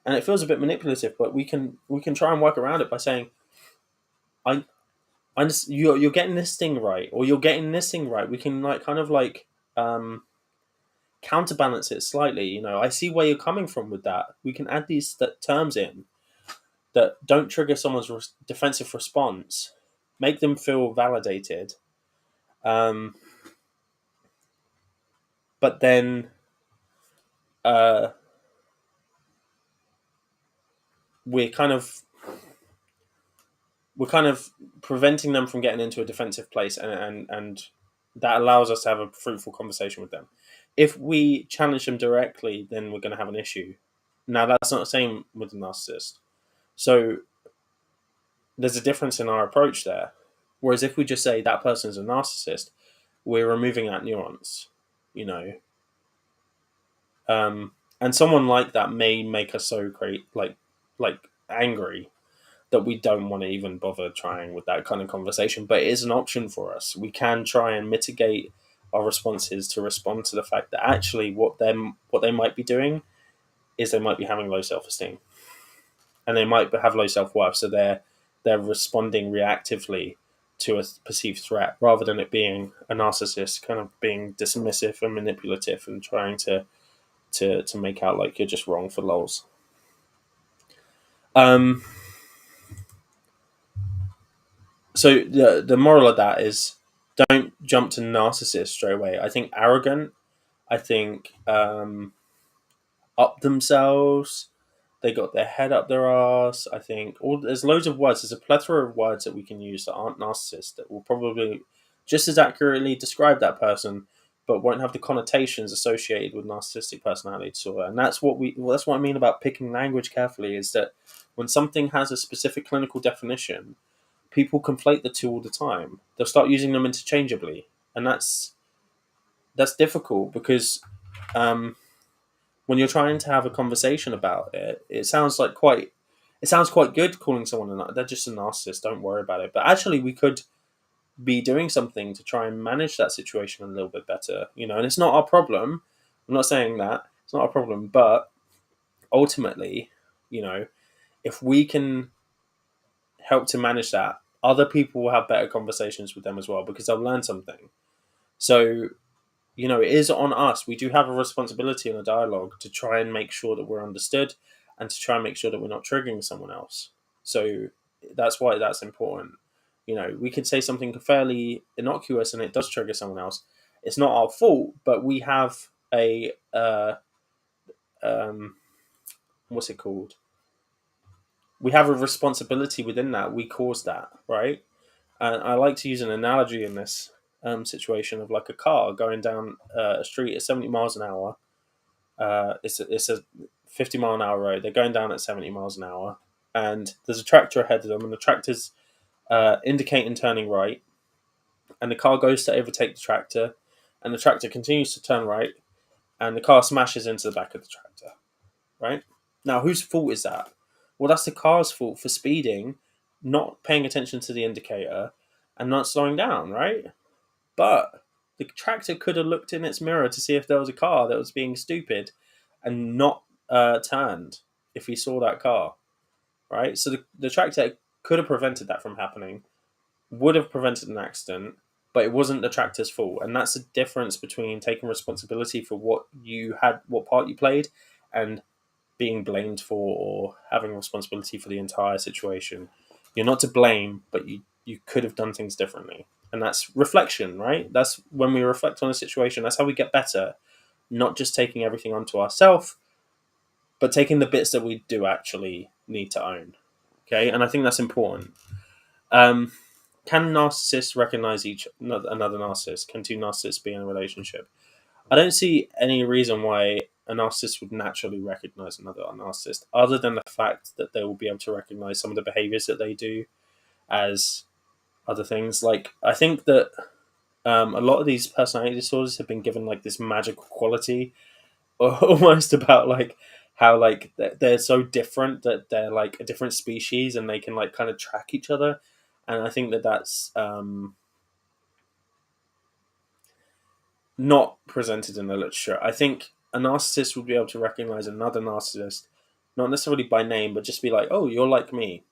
it feels a bit manipulative, but we can try and work around it by saying, I you're getting this thing right, or you're getting this thing right. We can like kind of like counterbalance it slightly. I see where you're coming from with that. We can add these terms in that don't trigger someone's defensive response, make them feel validated, um, but then uh, we're kind of we're kind of preventing them from getting into a defensive place, and that allows us to have a fruitful conversation with them. If we challenge them directly, then we're going to have an issue. Now, that's not the same with the narcissist. So there's a difference in our approach there. Whereas if we just say that person is a narcissist, we're removing that nuance, you know. And someone like that may make us so great, like angry, that we don't want to even bother trying with that kind of conversation. But it is an option for us. We can try and mitigate our responses to respond to the fact that actually what they might be doing is they might be having low self-esteem, and they might have low self-worth. So they're responding reactively to a perceived threat rather than it being a narcissist kind of being dismissive and manipulative and trying to make out like you're just wrong for lols. Um, so the moral of that is, don't jump to narcissist straight away. I think arrogant. I think up themselves. They got their head up their ass. I think there's loads of words. There's a plethora of words that we can use that aren't narcissist that will probably just as accurately describe that person, but won't have the connotations associated with narcissistic personality disorder. And that's what I mean about picking language carefully. Is that when something has a specific clinical definition, people conflate the two all the time. They'll start using them interchangeably, and that's difficult because when you're trying to have a conversation about it, it sounds quite good calling someone they're just a narcissist. Don't worry about it. But actually, we could be doing something to try and manage that situation a little bit better, And it's not our problem. I'm not saying that it's not our problem, but ultimately, if we can help to manage that, other people will have better conversations with them as well because they'll learn something. So it is on us. We do have a responsibility in a dialogue to try and make sure that we're understood and to try and make sure that we're not triggering someone else. So that's why that's important. We can say something fairly innocuous and it does trigger someone else. It's not our fault, but we have a um, what's it called? We have a responsibility within that. We caused that, right? And I like to use an analogy in this situation of like a car going down a street at 70 miles an hour. It's a 50-mile-an-hour road. They're going down at 70 miles an hour, and there's a tractor ahead of them, and the tractor's indicating turning right, and the car goes to overtake the tractor, and the tractor continues to turn right, and the car smashes into the back of the tractor. Right now, whose fault is that? Well, that's the car's fault for speeding, not paying attention to the indicator, and not slowing down. Right, but the tractor could have looked in its mirror to see if there was a car that was being stupid and not turned if he saw that car, right? So the tractor could have prevented that from happening, would have prevented an accident, but it wasn't the tractor's fault. And that's the difference between taking responsibility for what you had, what part you played, and being blamed for or having responsibility for the entire situation. You're not to blame, but you could have done things differently. And that's reflection, right? That's when we reflect on a situation. That's how we get better. Not just taking everything onto ourselves, but taking the bits that we do actually need to own. Okay, and I think that's important. Um, can narcissists recognize another narcissist? Can two narcissists be in a relationship? I don't see any reason why a narcissist would naturally recognize another narcissist, other than the fact that they will be able to recognize some of the behaviors that they do as other things. Like, I think that a lot of these personality disorders have been given like this magical quality, almost about like how like they're so different that they're like a different species and they can like kind of track each other. And I think that that's not presented in the literature. I think a narcissist would be able to recognize another narcissist, not necessarily by name, but just be like, "Oh, you're like me,"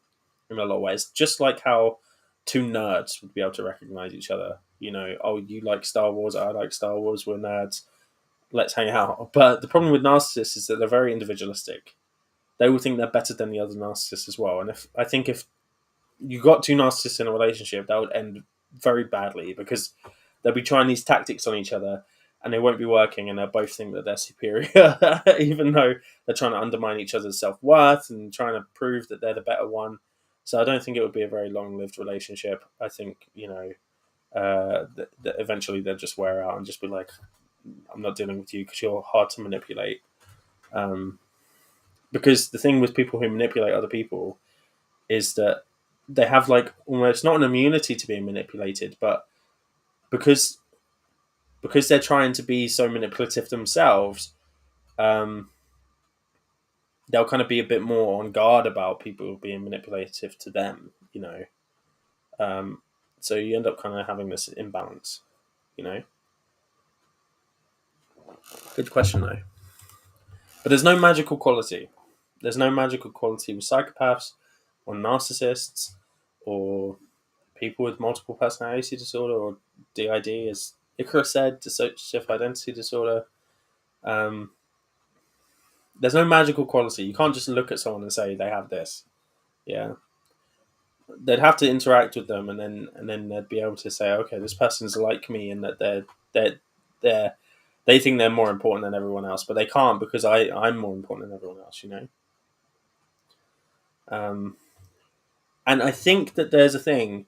in a lot of ways. Just like how two nerds would be able to recognize each other. You know, oh, you like Star Wars, I like Star Wars, we're nerds. Let's hang out. But the problem with narcissists is that they're very individualistic. They will think they're better than the other narcissists as well. And if you got two narcissists in a relationship, that would end very badly because they'll be trying these tactics on each other and they won't be working, and they'll both think that they're superior, even though they're trying to undermine each other's self worth and trying to prove that they're the better one. So I don't think it would be a very long lived relationship. I think, that eventually they'll just wear out and just be like, I'm not dealing with you because you're hard to manipulate. Um, because the thing with people who manipulate other people is that they have like almost not an immunity to being manipulated, but because they're trying to be so manipulative themselves, um, they'll kind of be a bit more on guard about people being manipulative to them. Um, so you end up kind of having this imbalance. You know, good question though. But there's no magical quality. There's no magical quality with psychopaths or narcissists or people with multiple personality disorder or DID, as Icarus said, dissociative identity disorder. Um, there's no magical quality. You can't just look at someone and say they have this. Yeah, they'd have to interact with them, and then they'd be able to say, okay, this person's like me, and that they're they think they're more important than everyone else, but they can't because I'm more important than everyone else. Um, and I think that there's a thing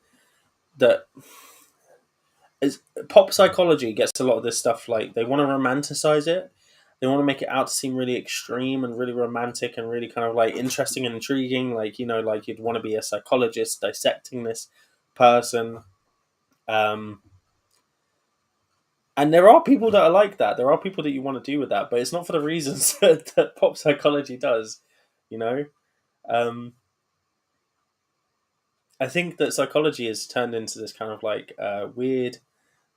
that is pop psychology gets a lot of this stuff. Like, they want to romanticize it. They want to make it out to seem really extreme and really romantic and really kind of like interesting and intriguing. Like, like you'd want to be a psychologist dissecting this person. Um, and there are people that are like that. There are people that you want to do with that, but it's not for the reasons that pop psychology does. You know, um, I think that psychology has turned into this kind of like weird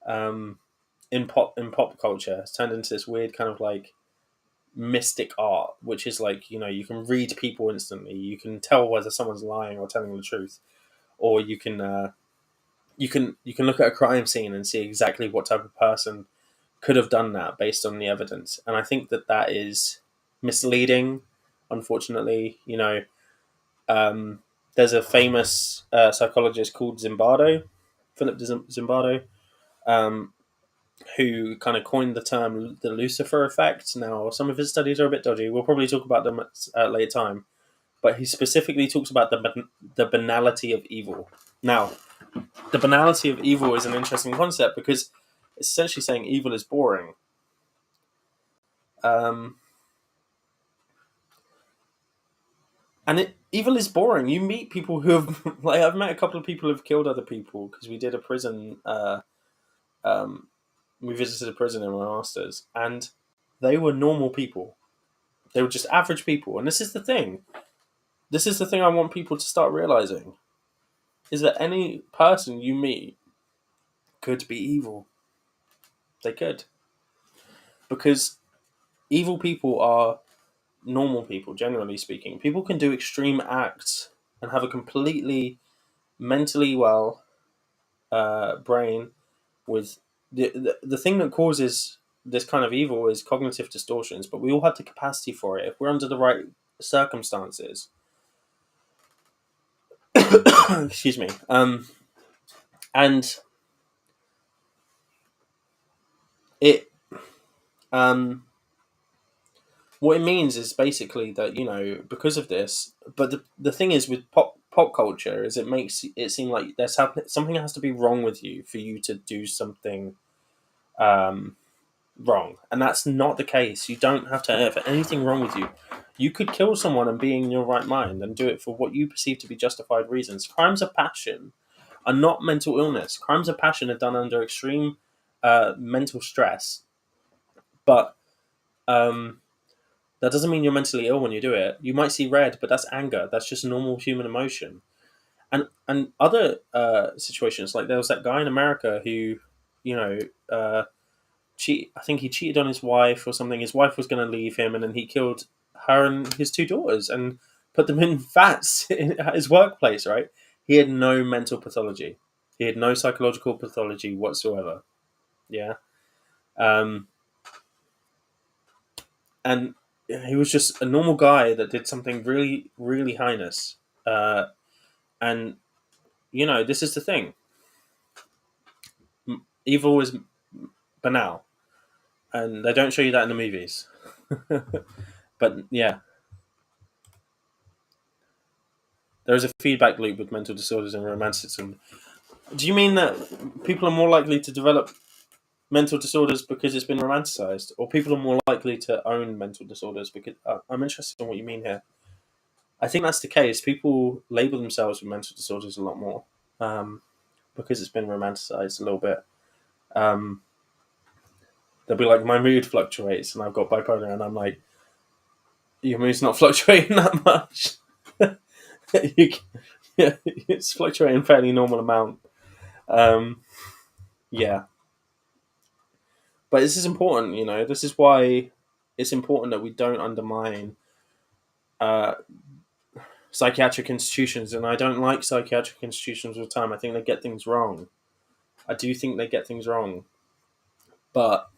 um, in pop culture. It's turned into this weird kind of like mystic art, which is like, you can read people instantly. You can tell whether someone's lying or telling the truth, or you can look at a crime scene and see exactly what type of person could have done that based on the evidence. And I think that that is misleading. Unfortunately, there's a famous psychologist called Zimbardo, Philip Zimbardo. Um, who kind of coined the term the Lucifer Effect. Now, some of his studies are a bit dodgy. We'll probably talk about them at a later time. But he specifically talks about the banality of evil. Now, the banality of evil is an interesting concept because it's essentially saying evil is boring. Um, evil is boring. You meet people who have, like, I've met a couple of people who've killed other people because we did a prison. We visited a prison in my masters, and they were normal people. They were just average people, and this is the thing. This is the thing I want people to start realizing: is that any person you meet could be evil. They could, because evil people are normal people, generally speaking. People can do extreme acts and have a completely mentally well brain with the thing that causes this kind of evil is cognitive distortions, but we all have the capacity for it if we're under the right circumstances. Excuse me. And it what it means is basically that, because of this. But the thing is with pop culture is it makes it seem like something has to be wrong with you for you to do something wrong, and that's not the case. You don't have to have anything wrong with you. You could kill someone and be in your right mind and do it for what you perceive to be justified reasons. Crimes of passion are not mental illness. Crimes of passion are done under extreme mental stress, but that doesn't mean you're mentally ill when you do it. You might see red, but that's anger. That's just normal human emotion. And other situations, like there was that guy in America who, you know, I think he cheated on his wife or something. His wife was going to leave him, and then he killed her and his two daughters and put them in vats at his workplace. Right? He had no mental pathology. He had no psychological pathology whatsoever. Yeah. And he was just a normal guy that did something really, really heinous. And this is the thing: evil is banal, and they don't show you that in the movies. But yeah, there is a feedback loop with mental disorders and romanticism. Do you mean that people are more likely to develop mental disorders because it's been romanticized, or people are more likely to own mental disorders? Because I'm interested in what you mean here. I think that's the case. People label themselves with mental disorders a lot more because it's been romanticized a little bit. They'll be like, my mood fluctuates, and I've got bipolar, and I'm like, your mood's not fluctuating that much. It's fluctuating a fairly normal amount. Yeah. But this is important, This is why it's important that we don't undermine uh, psychiatric institutions. And I don't like psychiatric institutions all the time. I think they get things wrong. I do think they get things wrong. But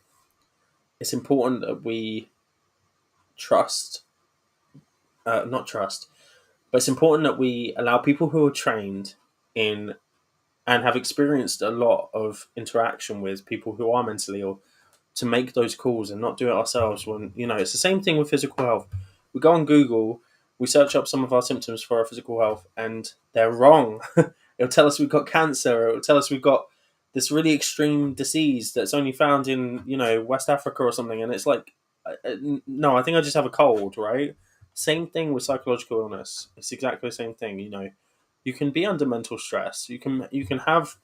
it's important that we not trust, but it's important that we allow people who are trained in and have experienced a lot of interaction with people who are mentally ill to make those calls and not do it ourselves. When it's the same thing with physical health. We go on Google, we search up some of our symptoms for our physical health, and they're wrong. It'll tell us we've got cancer. It'll tell us we've got this really extreme disease that's only found in West Africa or something, and it's like, no, I think I just have a cold, right? Same thing with psychological illness. It's exactly the same thing. You can be under mental stress. You can have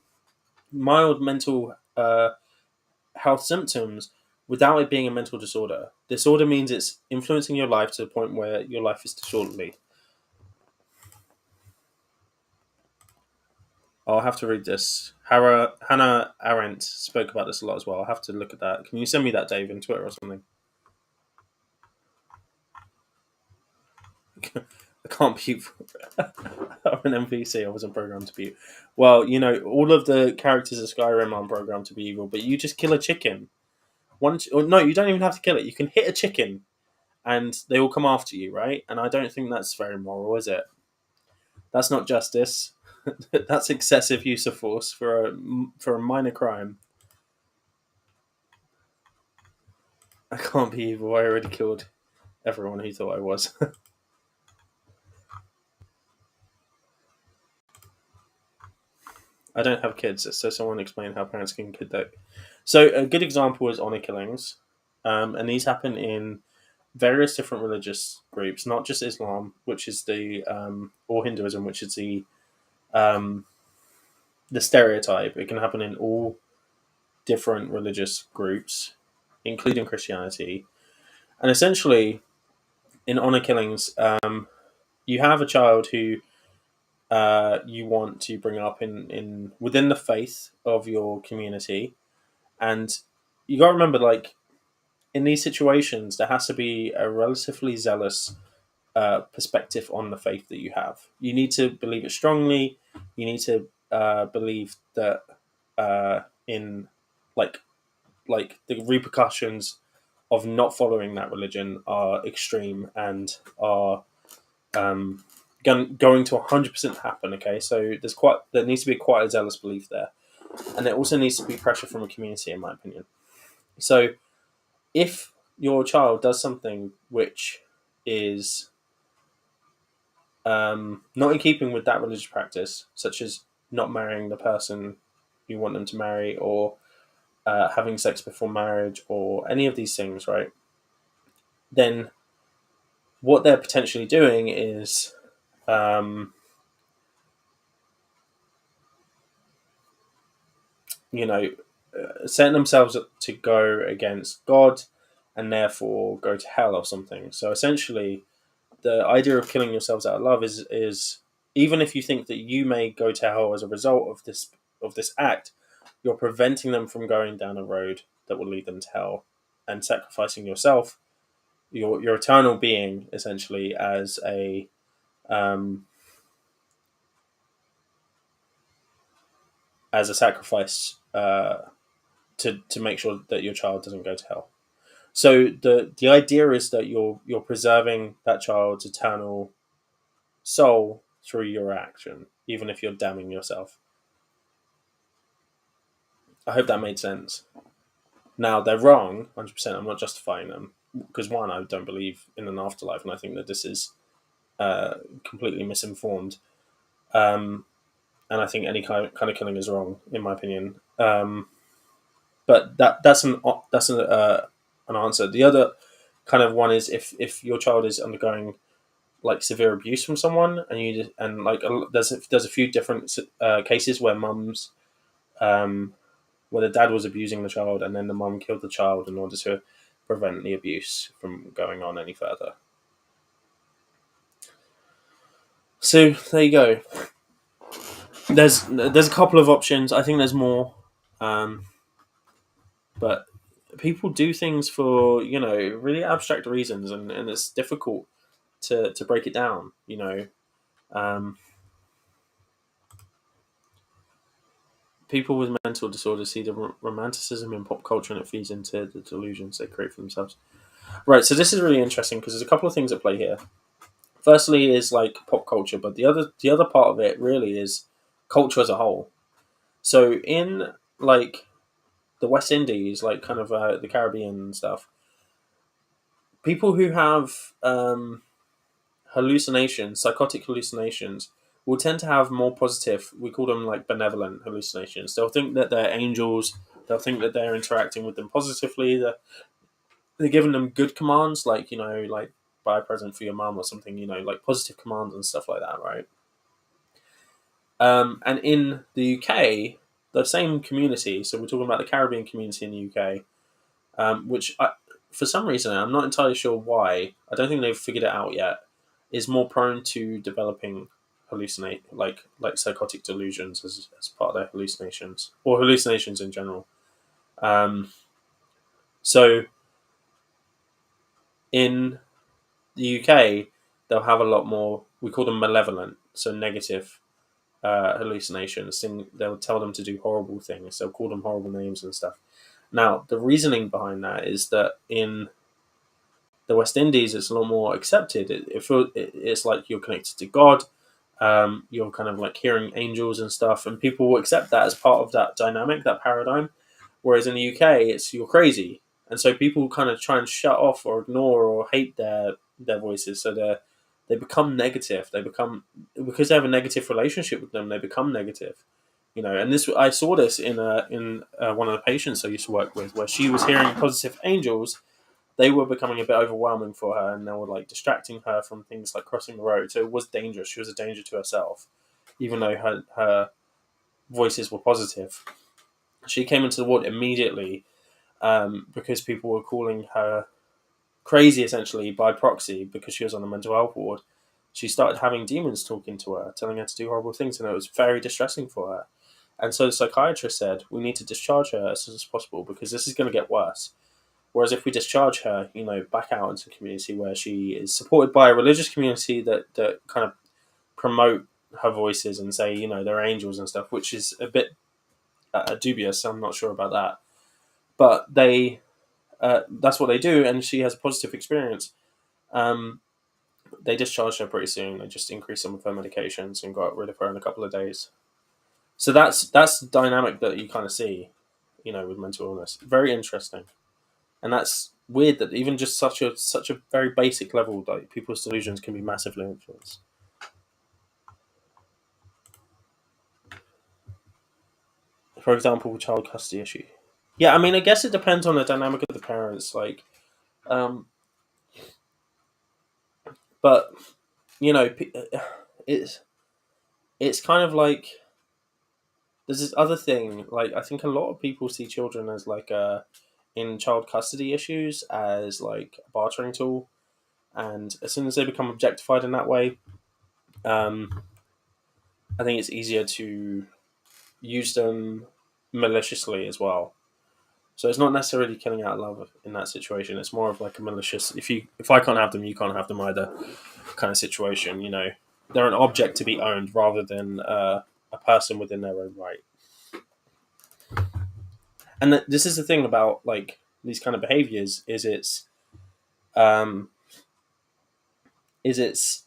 mild mental health symptoms without it being a mental disorder. Disorder means it's influencing your life to the point where your life is disorderly. I'll have to read this. Hannah Arendt spoke about this a lot as well. I'll have to look at that. Can you send me that, Dave, in Twitter or something? I can't be an NPC. I wasn't programmed to be. Well, all of the characters of Skyrim aren't programmed to be evil, but you just kill a chicken. No, you don't even have to kill it. You can hit a chicken, and they all come after you, right? And I don't think that's very moral, is it? That's not justice. That's excessive use of force for a minor crime. I can't be evil. I already killed everyone who thought I was. I don't have kids, so someone explain how parents can kid that. So a good example is honor killings, and these happen in various different religious groups, not just Islam, which is or Hinduism, which is um, the stereotype. It can happen in all different religious groups, including Christianity. And essentially, in honor killings, you have a child who you want to bring up in within the faith of your community, and you got to remember, like in these situations, there has to be a relatively zealous perspective on the faith that you have. You need to believe it strongly. You need to believe that in like the repercussions of not following that religion are extreme and are um, going to 100% happen. Okay, so there needs to be quite a zealous belief there, and there also needs to be pressure from a community, in my opinion. So if your child does something which is not in keeping with that religious practice, such as not marrying the person you want them to marry, or having sex before marriage, or any of these things, right? Then what they're potentially doing is, um, you know, setting themselves up to go against God and therefore go to hell or something. So essentially, the idea of killing yourselves out of love is even if you think that you may go to hell as a result of this act, you're preventing them from going down a road that will lead them to hell and sacrificing yourself, your eternal being, essentially um, as a sacrifice to make sure that your child doesn't go to hell. So the idea is that you're preserving that child's eternal soul through your action, even if you're damning yourself. I hope that made sense. Now they're wrong, 100%. I'm not justifying them because one, I don't believe in an afterlife, and I think that this is completely misinformed. Um, and I think any kind of killing is wrong, in my opinion. But that's an answer. The other kind of one is if your child is undergoing like severe abuse from someone, and like there's a few different cases where mums where the dad was abusing the child, and then the mum killed the child in order to prevent the abuse from going on any further. So there you go. There's a couple of options. I think there's more, um, but people do things for really abstract reasons, and it's difficult to break it down. Um, People with mental disorders see the romanticism in pop culture, and it feeds into the delusions they create for themselves. Right. So this is really interesting because there's a couple of things at play here. Firstly, is like pop culture, but the other part of it really is culture as a whole. So in like the West Indies, like kind of the Caribbean and stuff, people who have hallucinations, psychotic hallucinations, will tend to have more positive. We call them like benevolent hallucinations. They'll think that they're angels. They'll think that they're interacting with them positively. They're giving them good commands, like like buy a present for your mum or something. Like positive commands and stuff like that, right? And in the UK, the same community. So we're talking about the Caribbean community in the UK, which for some reason I'm not entirely sure why. I don't think they've figured it out yet. Is more prone to developing hallucinate like psychotic delusions as part of their hallucinations or hallucinations in general. Um, so in the UK, they'll have a lot more. We call them malevolent, so negative hallucinations. They'll tell them to do horrible things. They'll call them horrible names and stuff. Now, the reasoning behind that is that in the West Indies, it's a lot more accepted. It's like you're connected to God. You're kind of like hearing angels and stuff, and people will accept that as part of that dynamic, that paradigm. Whereas in the UK, it's you're crazy. and so people kind of try and shut off or ignore or hate their voices, so they become negative. They become, because they have a negative relationship with them, they become negative. And this, I saw this in one of the patients I used to work with, where she was hearing positive angels. They were becoming a bit overwhelming for her, and they were like distracting her from things like crossing the road. So it was dangerous. She was a danger to herself, even though her voices were positive. She came into the ward immediately, because people were calling her crazy, essentially, by proxy, because she was on a mental health ward. She started having demons talking to her, telling her to do horrible things, and it was very distressing for her. And so the psychiatrist said, we need to discharge her as soon as possible, because this is going to get worse. Whereas if we discharge her, back out into the community where she is supported by a religious community that kind of promote her voices and say, they're angels and stuff, which is a bit dubious. I'm not sure about that. But that's what they do, and she has a positive experience. They discharged her pretty soon. They just increased some of her medications and got rid of her in a couple of days. So that's the dynamic that you kind of see, with mental illness. Very interesting. And that's weird that even just such a very basic level, like people's delusions can be massively influenced. For example, child custody issue. Yeah, I mean, I guess it depends on the dynamic of the parents. Like, um, but it's it's kind of like there's this other thing. Like, I think a lot of people see children as like in child custody issues as like a bartering tool, and as soon as they become objectified in that way, um, I think it's easier to use them maliciously as well. So it's not necessarily killing out love in that situation. It's more of like a malicious, if I can't have them, you can't have them either, kind of situation. They're an object to be owned rather than a person within their own right. And this is the thing about like these kind of behaviors um, is it's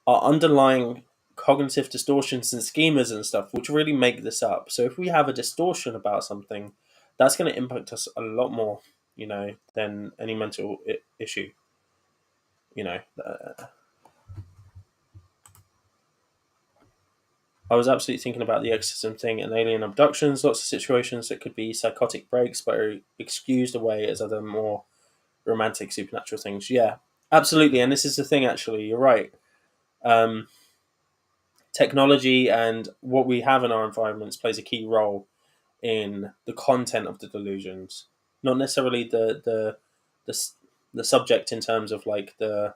our underlying cognitive distortions and schemas and stuff, which really make this up. So if we have a distortion about something, that's going to impact us a lot more, than any mental issue. You know, I was absolutely thinking about the exorcism thing and alien abductions. Lots of situations that could be psychotic breaks, but are excused away as other more romantic supernatural things. Yeah, absolutely. And this is the thing. Actually, you're right. Um, Technology and what we have in our environments plays a key role in the content of the delusions, not necessarily the, the subject in terms of like the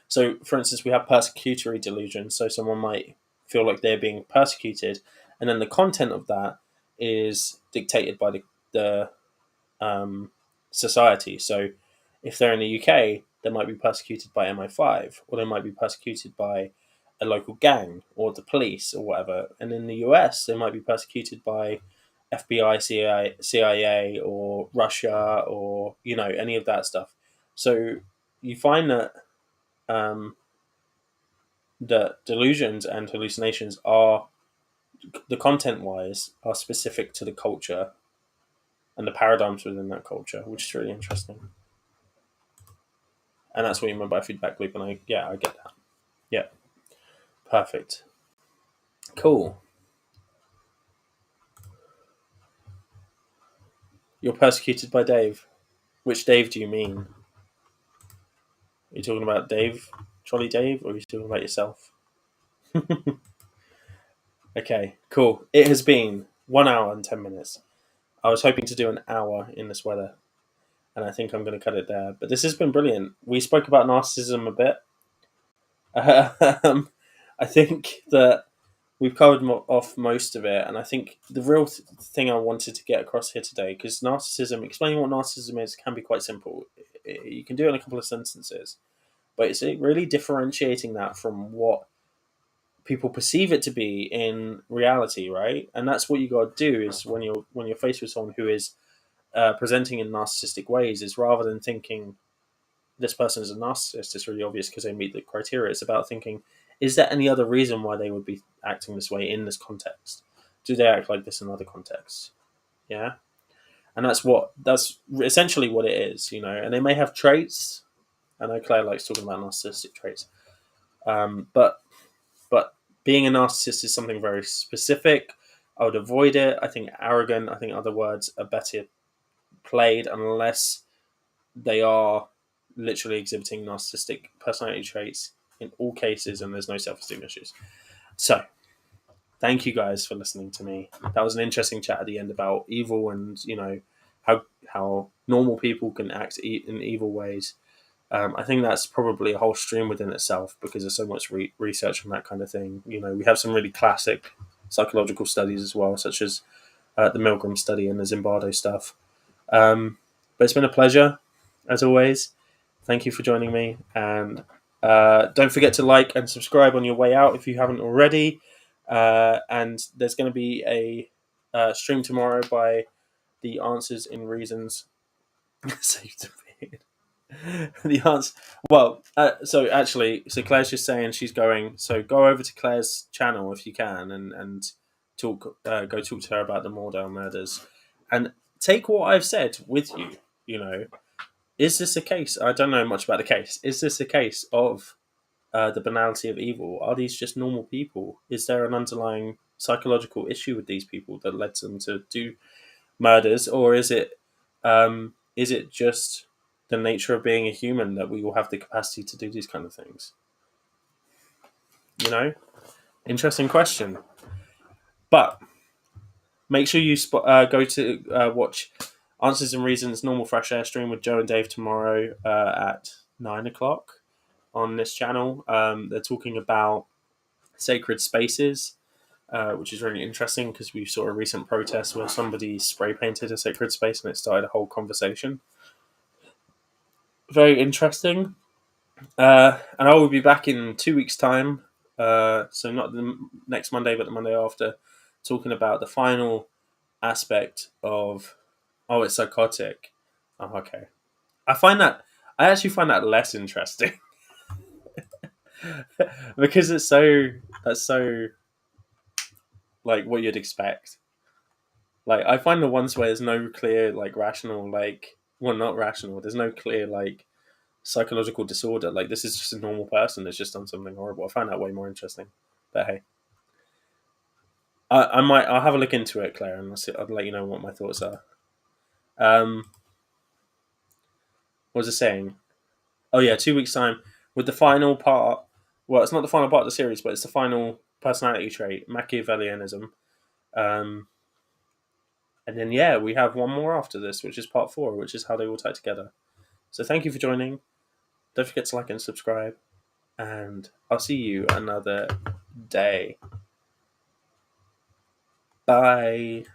so for instance we have persecutory delusions, so someone might feel like they're being persecuted, and then the content of that is dictated by the society. So if they're in the UK, they might be persecuted by MI5, or they might be persecuted by a local gang or the police or whatever. And in the US, they might be persecuted by FBI, CIA, or Russia, or any of that stuff. So you find that the delusions and hallucinations are the content wise are specific to the culture and the paradigms within that culture, which is really interesting. And that's what you meant by feedback loop. And I get that. Yeah, perfect, cool. You're persecuted by Dave. Which Dave do you mean? Are you talking about Dave, Trolley Dave, or are you talking about yourself? Okay, cool. It has been 1 hour and 10 minutes. I was hoping to do an hour in this weather, and I think I'm going to cut it there. But this has been brilliant. We spoke about narcissism a bit. I think that we've covered off most of it, and I think the real thing I wanted to get across here today, because narcissism, explaining what narcissism is, can be quite simple. You can do it in a couple of sentences, but it's really differentiating that from what people perceive it to be in reality, right? And that's what you got to do is when you're faced with someone who is presenting in narcissistic ways, is rather than thinking this person is a narcissist, it's really obvious because they meet the criteria. It's about thinking, is there any other reason why they would be acting this way in this context? Do they act like this in other contexts? Yeah. and that's essentially what it is, And they may have traits. I know Claire likes talking about narcissistic traits, but being a narcissist is something very specific. I would avoid it. I think arrogant. I think other words are better played unless they are literally exhibiting narcissistic personality traits in all cases, and there's no self-esteem issues. So, thank you guys for listening to me. That was an interesting chat at the end about evil and how normal people can act in evil ways. I think that's probably a whole stream within itself because there's so much research on that kind of thing. We have some really classic psychological studies as well, such as the Milgram study and the Zimbardo stuff. But it's been a pleasure, as always. Thank you for joining me. And don't forget to like and subscribe on your way out if you haven't already. And there's going to be a stream tomorrow by the Answers in Reasons. The answer. Well, so Claire's just saying she's going. So go over to Claire's channel if you can, and talk. Go talk to her about the Mordell murders, and take what I've said with you. Is this a case? I don't know much about the case. Is this a case of the banality of evil? Are these just normal people? Is there an underlying psychological issue with these people that led them to do murders, or is it just the nature of being a human that we will have the capacity to do these kind of things? Interesting question. But make sure you go to watch Answers and Reasons Normal Fresh Air stream with Joe and Dave tomorrow at 9:00 on this channel. They're talking about sacred spaces, which is really interesting because we saw a recent protest where somebody spray painted a sacred space and it started a whole conversation. Very interesting. And I will be back in 2 weeks' time. So not the next Monday, but the Monday after, talking about the final aspect of, it's psychotic. Oh, okay. I actually find that less interesting because that's so like what you'd expect. Like, I find the ones where there's no clear, like, rational, like, well, not rational. There's no clear, like, psychological disorder. Like, this is just a normal person that's just done something horrible. I find that way more interesting. But hey, I'll have a look into it, Claire, and I'll let you know what my thoughts are. What was I saying? Oh yeah, 2 weeks time with the final part. Well, it's not the final part of the series, but it's the final personality trait, Machiavellianism. And then, we have one more after this, which is part 4, which is how they all tie together. So thank you for joining. Don't forget to like and subscribe. And I'll see you another day. Bye.